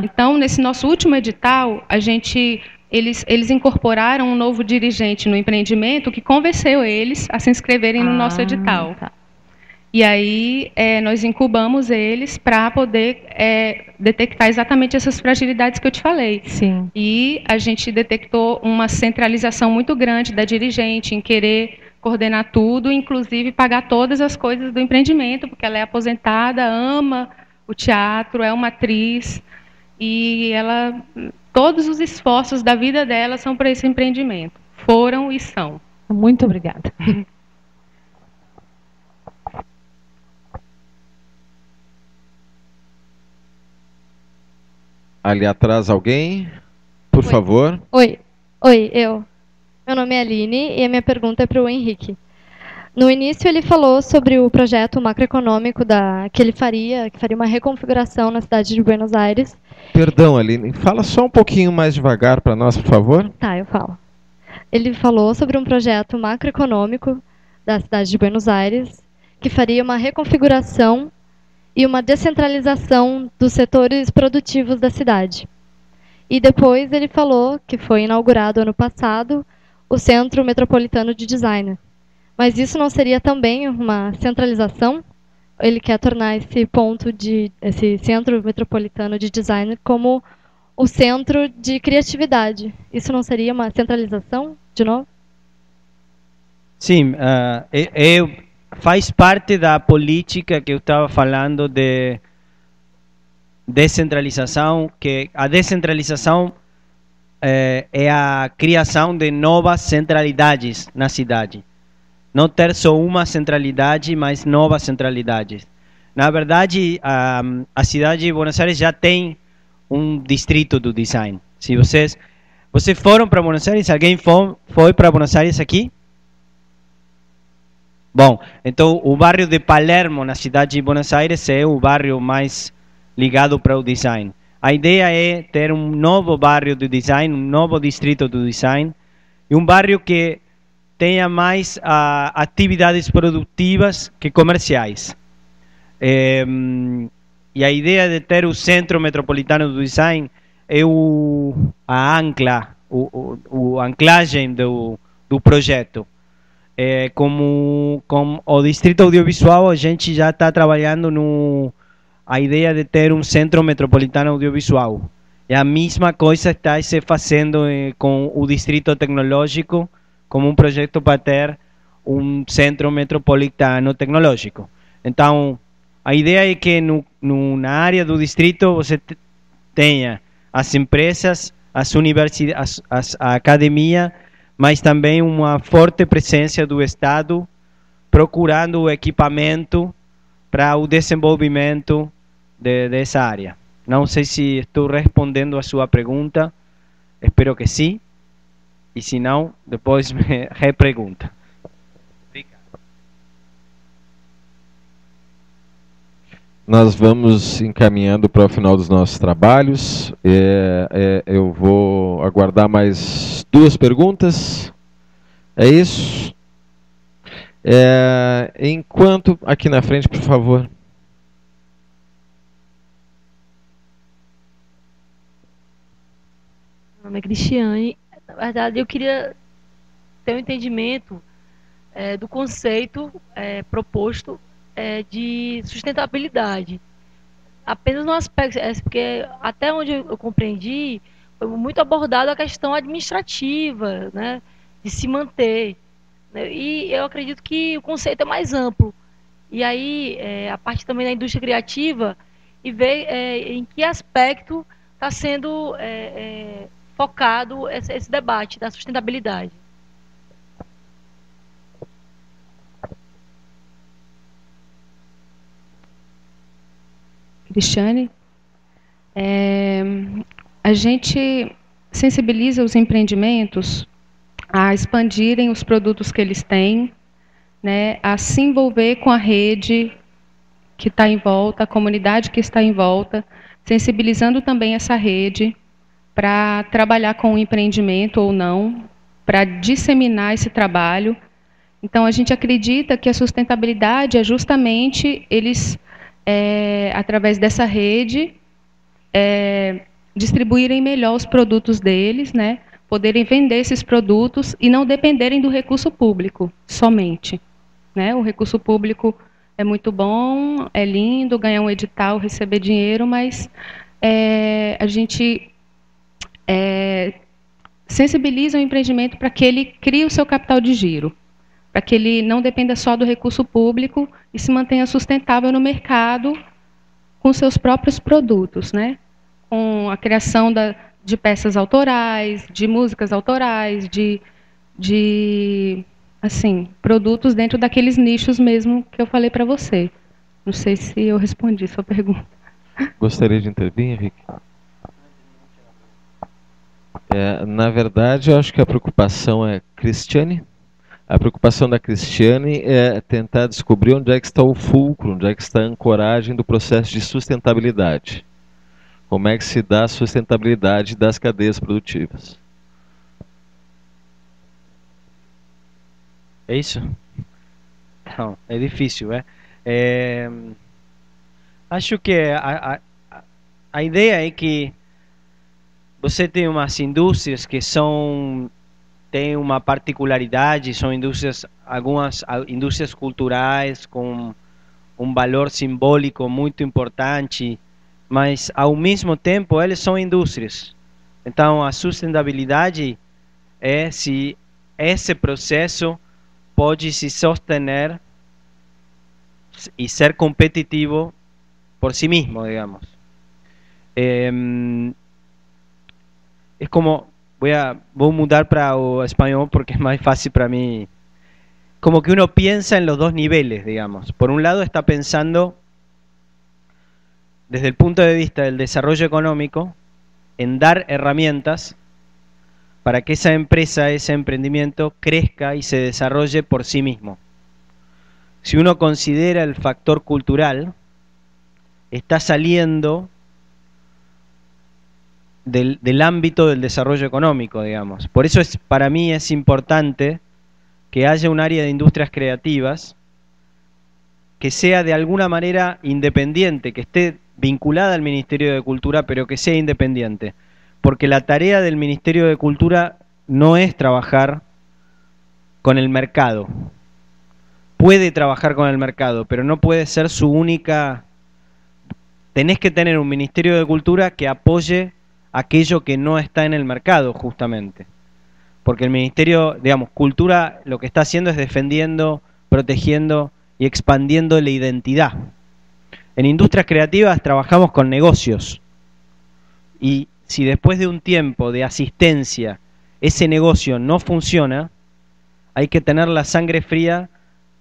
[SPEAKER 2] Então, nesse nosso último edital, eles incorporaram um novo dirigente no empreendimento que convenceu eles a se inscreverem no nosso edital.
[SPEAKER 5] Tá.
[SPEAKER 2] E aí nós incubamos eles para poder detectar exatamente essas fragilidades que eu te falei.
[SPEAKER 5] Sim.
[SPEAKER 2] E a gente detectou uma centralização muito grande da dirigente em querer coordenar tudo, inclusive pagar todas as coisas do empreendimento, porque ela é aposentada, ama o teatro, é uma atriz, e todos os esforços da vida dela são para esse empreendimento. Foram e são.
[SPEAKER 5] Muito obrigada.
[SPEAKER 1] Ali atrás alguém? Por favor.
[SPEAKER 6] Oi, eu. Meu nome é Aline e a minha pergunta é para o Henrique. No início ele falou sobre o projeto macroeconômico que ele faria, que faria uma reconfiguração na cidade de Buenos Aires.
[SPEAKER 1] Perdão, Aline, fala só um pouquinho mais devagar para nós, por favor.
[SPEAKER 6] Tá, eu falo. Ele falou sobre um projeto macroeconômico da cidade de Buenos Aires, que faria uma reconfiguração e uma descentralização dos setores produtivos da cidade. E depois ele falou que foi inaugurado ano passado o Centro Metropolitano de Design. Mas isso não seria também uma centralização? Ele quer tornar esse Centro Metropolitano de Design como o centro de criatividade. Isso não seria uma centralização, de novo?
[SPEAKER 3] Sim, faz parte da política que eu estava falando de descentralização, que a descentralização é a criação de novas centralidades na cidade. Não ter só uma centralidade, mas novas centralidades. Na verdade, a cidade de Buenos Aires já tem um distrito do design. Se vocês foram para Buenos Aires, alguém foi para Buenos Aires aqui? Bom, então o bairro de Palermo, na cidade de Buenos Aires, é o bairro mais ligado para o design. A ideia é ter um novo bairro do design, um novo distrito do design, e um bairro que tenha mais atividades produtivas que comerciais. E a ideia de ter o Centro Metropolitano do Design é a ancla, o anclagem do projeto. Como o Distrito Audiovisual, a gente já está trabalhando a ideia de ter um Centro Metropolitano Audiovisual. E a mesma coisa está se fazendo com o Distrito Tecnológico, como um projeto para ter um Centro Metropolitano Tecnológico. Então, a ideia é que na área do distrito você tenha as empresas, as universidades, a academia, mas também uma forte presença do Estado procurando o equipamento para o desenvolvimento dessa área. Não sei se estou respondendo a sua pergunta, espero que sim, e se não, depois me repergunta.
[SPEAKER 1] Nós vamos encaminhando para o final dos nossos trabalhos. Eu vou aguardar mais 2 perguntas. É isso? Enquanto... Aqui na frente, por favor.
[SPEAKER 7] Meu nome é Cristiane. Na verdade, eu queria ter um entendimento do conceito proposto de sustentabilidade. Apenas no aspecto, porque até onde eu compreendi, foi muito abordada a questão administrativa, né, de se manter. Né, e eu acredito que o conceito é mais amplo. E aí, a parte também da indústria criativa, e ver em que aspecto está sendo focado esse debate da sustentabilidade.
[SPEAKER 2] Cristiane, a gente sensibiliza os empreendimentos a expandirem os produtos que eles têm, né, a se envolver com a rede que está em volta, a comunidade que está em volta, sensibilizando também essa rede para trabalhar com o empreendimento ou não, para disseminar esse trabalho. Então, a gente acredita que a sustentabilidade é justamente eles... através dessa rede, distribuírem melhor os produtos deles, né, poderem vender esses produtos e não dependerem do recurso público somente. Né? O recurso público é muito bom, é lindo, ganhar um edital, receber dinheiro, mas a gente sensibiliza o empreendimento para que ele crie o seu capital de giro, para que ele não dependa só do recurso público e se mantenha sustentável no mercado com seus próprios produtos, né? Com a criação de peças autorais, de músicas autorais, de assim, produtos dentro daqueles nichos mesmo que eu falei para você. Não sei se eu respondi sua pergunta.
[SPEAKER 1] Gostaria de intervir, Henrique? Na verdade, eu acho que a preocupação é Cristiane. A preocupação da Cristiane é tentar descobrir onde é que está o fulcro, onde é que está a ancoragem do processo de sustentabilidade. Como é que se dá a sustentabilidade das cadeias produtivas.
[SPEAKER 3] É isso? Não, é difícil, acho que a ideia é que você tem umas indústrias que têm uma particularidade, são algumas indústrias culturais com um valor simbólico muito importante, mas ao mesmo tempo eles são indústrias. Então a sustentabilidade é se esse processo pode se sostener e ser competitivo por si mesmo, digamos. Es como, voy a mudar para o español porque es más fácil para mí. Como que uno piensa en los dos niveles, digamos. Por un lado está pensando desde el punto de vista del desarrollo económico en dar herramientas para que esa empresa, ese emprendimiento crezca y se desarrolle por sí mismo. si uno considera el factor cultural, está saliendo del ámbito del desarrollo económico, digamos. Por eso para mí es importante que haya un área de industrias creativas que sea de alguna manera independiente, que esté vinculada al Ministerio de Cultura, pero que sea independiente. Porque la tarea del Ministerio de Cultura no es trabajar con el mercado. Puede trabajar con el mercado, pero no puede ser su única... Tenés que tener un Ministerio de Cultura que apoye aquello que no está en el mercado, justamente. Porque el Ministerio, digamos, Cultura lo que está haciendo es defendiendo, protegiendo y expandiendo la identidad. En industrias creativas trabajamos con negocios. Y si después de un tiempo de asistencia ese negocio no funciona, hay que tener la sangre fría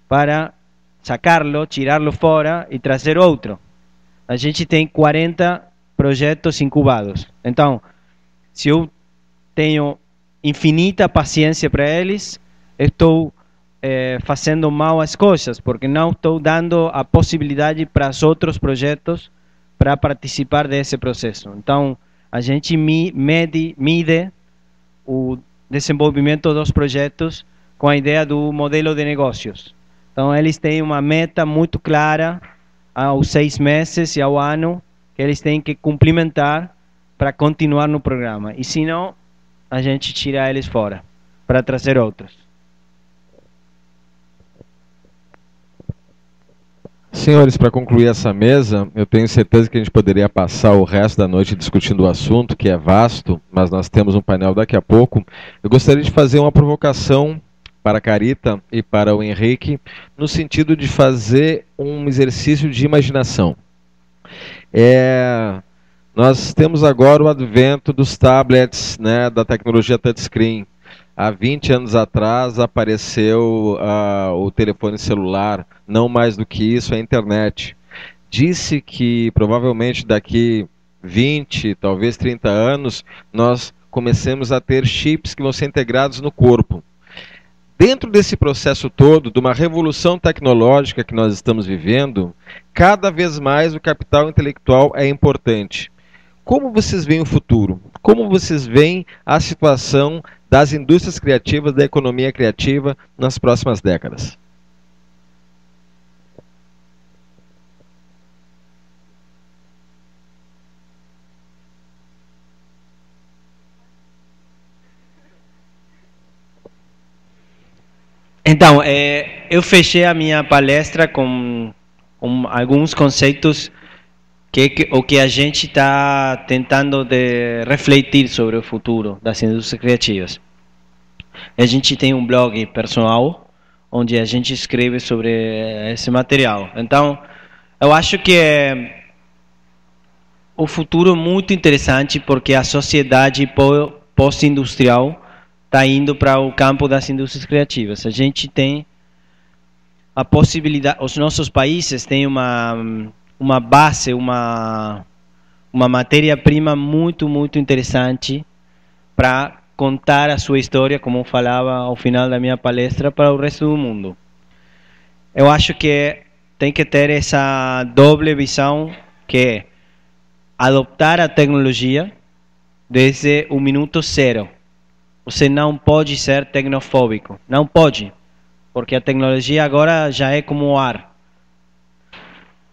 [SPEAKER 3] para sacarlo, tirarlo fuera y trazer outro. A gente tem 40 projetos incubados. Então, se eu tenho infinita paciência para eles, estou fazendo mal as coisas, porque não estou dando a possibilidade para os outros projetos para participar desse processo. Então, a gente mide o desenvolvimento dos projetos com a ideia do modelo de negócios. Então, eles têm uma meta muito clara aos 6 meses e ao ano que eles têm que cumprimentar para continuar no programa. E se não, a gente tira eles fora para trazer outros.
[SPEAKER 1] Senhores, para concluir essa mesa, eu tenho certeza que a gente poderia passar o resto da noite discutindo o assunto, que é vasto, mas nós temos um painel daqui a pouco. Eu gostaria de fazer uma provocação para a Carita e para o Henrique, no sentido de fazer um exercício de imaginação. Nós temos agora o advento dos tablets, né, da tecnologia touchscreen. Há 20 anos atrás apareceu o telefone celular, não mais do que isso, a internet. Disse que provavelmente daqui 20, talvez 30 anos, nós comecemos a ter chips que vão ser integrados no corpo. Dentro desse processo todo, de uma revolução tecnológica que nós estamos vivendo, cada vez mais o capital intelectual é importante. Como vocês veem o futuro? Como vocês veem a situação das indústrias criativas, da economia criativa nas próximas décadas?
[SPEAKER 3] Então, eu fechei a minha palestra com alguns conceitos que a gente está tentando de refletir sobre o futuro das indústrias criativas. A gente tem um blog pessoal onde a gente escreve sobre esse material. Então, eu acho que o futuro é muito interessante porque a sociedade pós-industrial está indo para o campo das indústrias criativas. A gente tem a possibilidade, os nossos países têm uma base, uma matéria-prima muito interessante para contar a sua história, como eu falava ao final da minha palestra, para o resto do mundo. Eu acho que tem que ter essa doble visão, que é adoptar a tecnologia desde o minuto zero. Você não pode ser tecnofóbico, não pode, porque a tecnologia agora já é como o ar.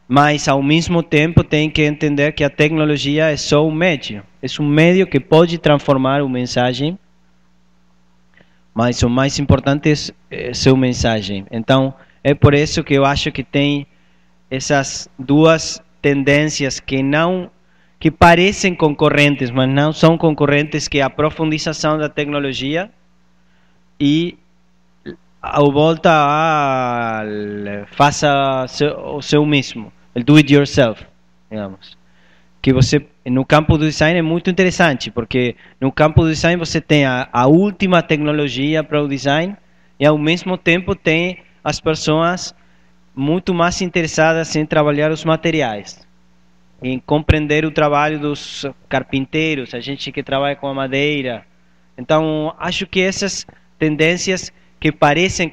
[SPEAKER 3] Mas, ao mesmo tempo, tem que entender que a tecnologia é só um médio. É um médio que pode transformar uma mensagem, mas o mais importante é sua mensagem. Então, é por isso que eu acho que tem essas duas tendências que parecem concorrentes, mas não são concorrentes, que é a profundização da tecnologia e a volta faça o seu mesmo, o do it yourself, digamos. Que você, no campo do design é muito interessante, porque no campo do design você tem a última tecnologia para o design e ao mesmo tempo tem as pessoas muito mais interessadas em trabalhar os materiais, em compreender o trabalho dos carpinteiros, a gente que trabalha com a madeira. Então, acho que essas tendências que parecem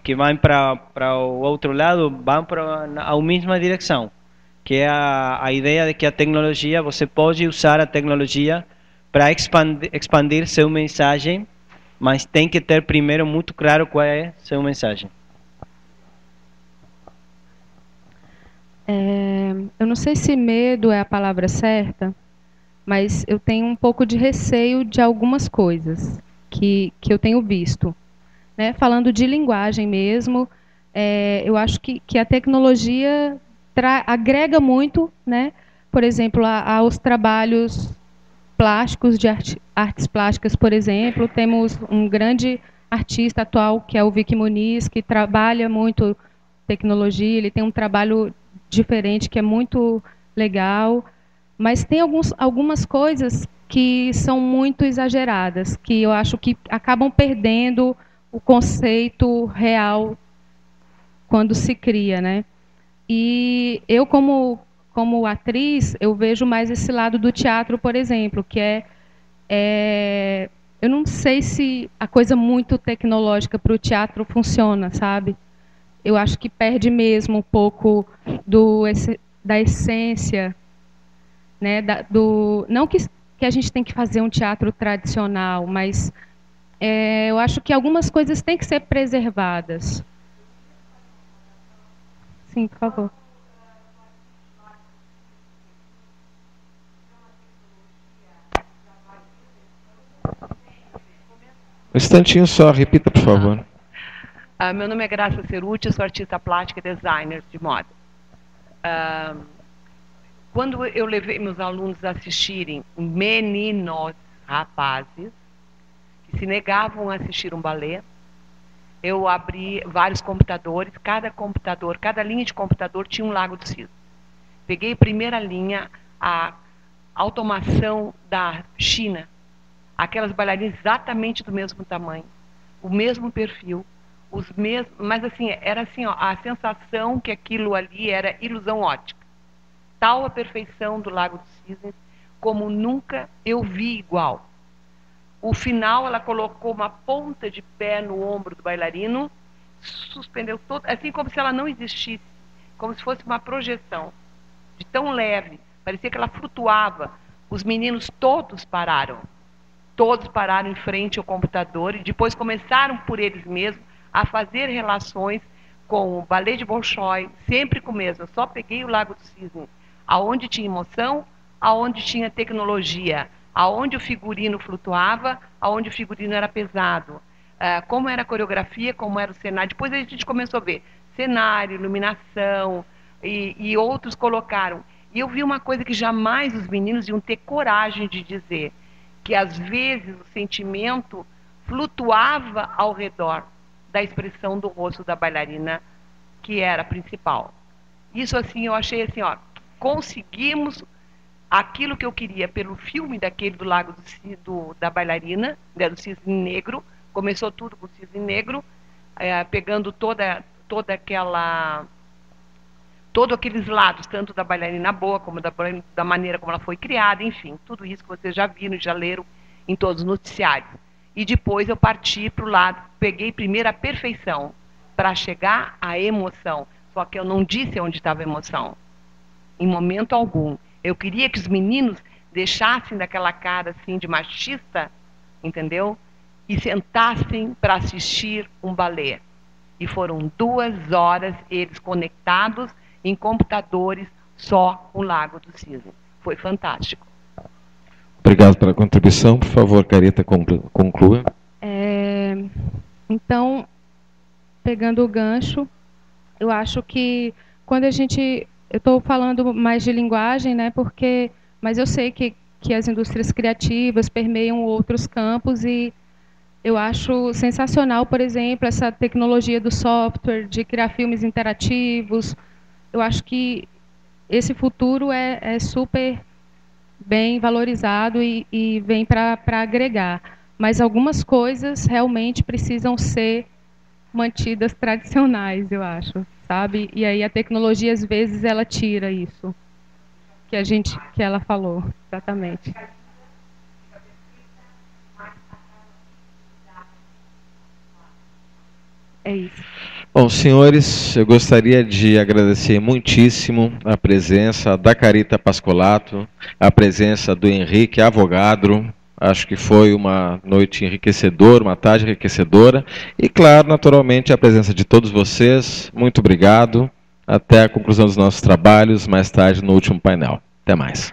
[SPEAKER 3] que vão para o outro lado, vão para a mesma direção, que é a ideia de que a tecnologia, você pode usar a tecnologia para expandir sua mensagem, mas tem que ter primeiro muito claro qual é sua mensagem.
[SPEAKER 2] Eu não sei se medo é a palavra certa, mas eu tenho um pouco de receio de algumas coisas que eu tenho visto. Né? Falando de linguagem mesmo, eu acho que a tecnologia agrega muito, né? Por exemplo, aos trabalhos plásticos, de artes plásticas, por exemplo. Temos um grande artista atual, que é o Vicky Muniz, que trabalha muito tecnologia, ele tem um trabalho diferente, que é muito legal, mas tem algumas coisas que são muito exageradas, que eu acho que acabam perdendo o conceito real quando se cria, né? E eu, como atriz, eu vejo mais esse lado do teatro, por exemplo, que eu não sei se a coisa muito tecnológica para o teatro funciona, sabe? Eu acho que perde mesmo um pouco da essência, né? Não que a gente tem que fazer um teatro tradicional, mas eu acho que algumas coisas têm que ser preservadas. Sim, por favor.
[SPEAKER 1] Um instantinho só, repita, por favor.
[SPEAKER 8] Meu nome é Graça Ceruti, sou artista plástica e designer de moda. Quando eu levei meus alunos a assistirem meninos, rapazes, que se negavam a assistir um balé, eu abri vários computadores, cada linha de computador tinha um Lago do Cisne. Peguei a primeira linha, a automação da China, aquelas bailarinas exatamente do mesmo tamanho, o mesmo perfil, os mesmos, mas assim, era assim, ó, a sensação que aquilo ali era ilusão ótica. Tal a perfeição do Lago dos Cisnes, como nunca eu vi igual. O final, ela colocou uma ponta de pé no ombro do bailarino, suspendeu todo, assim como se ela não existisse, como se fosse uma projeção, de tão leve, parecia que ela flutuava. Os meninos todos pararam em frente ao computador e depois começaram por eles mesmos a fazer relações com o ballet de Bolshoi, sempre com o mesmo. Eu só peguei o Lago do Cisne, aonde tinha emoção, aonde tinha tecnologia, aonde o figurino flutuava, aonde o figurino era pesado, como era a coreografia, como era o cenário. Depois a gente começou a ver cenário, iluminação, e outros colocaram. E eu vi uma coisa que jamais os meninos iam ter coragem de dizer, que às vezes o sentimento flutuava ao redor da expressão do rosto da bailarina, que era a principal. Isso, assim, eu achei assim, ó, conseguimos aquilo que eu queria pelo filme daquele do Lago da bailarina, do Cisne Negro. Começou tudo com o Cisne Negro, pegando todos aqueles lados, tanto da bailarina boa, como da maneira como ela foi criada, enfim, tudo isso que vocês já viram, já leram em todos os noticiários. E depois eu parti para o lado, peguei primeiro a perfeição, para chegar à emoção. Só que eu não disse onde estava a emoção, em momento algum. Eu queria que os meninos deixassem daquela cara assim de machista, entendeu? E sentassem para assistir um balé. E foram 2 horas eles conectados em computadores, só o Lago do Cisne. Foi fantástico.
[SPEAKER 1] Obrigado pela contribuição. Por favor, Carita, conclua.
[SPEAKER 2] Então, pegando o gancho, eu acho que quando eu estou falando mais de linguagem, né, mas eu sei que as indústrias criativas permeiam outros campos e eu acho sensacional, por exemplo, essa tecnologia do software, de criar filmes interativos. Eu acho que esse futuro é super bem valorizado e vem para agregar. Mas algumas coisas realmente precisam ser mantidas tradicionais, eu acho, sabe? E aí a tecnologia, às vezes, ela tira isso que ela falou, exatamente.
[SPEAKER 4] É isso.
[SPEAKER 1] Bom, senhores, eu gostaria de agradecer muitíssimo a presença da Carita Pascolato, a presença do Henrique Avogadro. Acho que foi uma noite enriquecedora, uma tarde enriquecedora. E, claro, naturalmente, a presença de todos vocês. Muito obrigado. Até a conclusão dos nossos trabalhos, mais tarde no último painel. Até mais.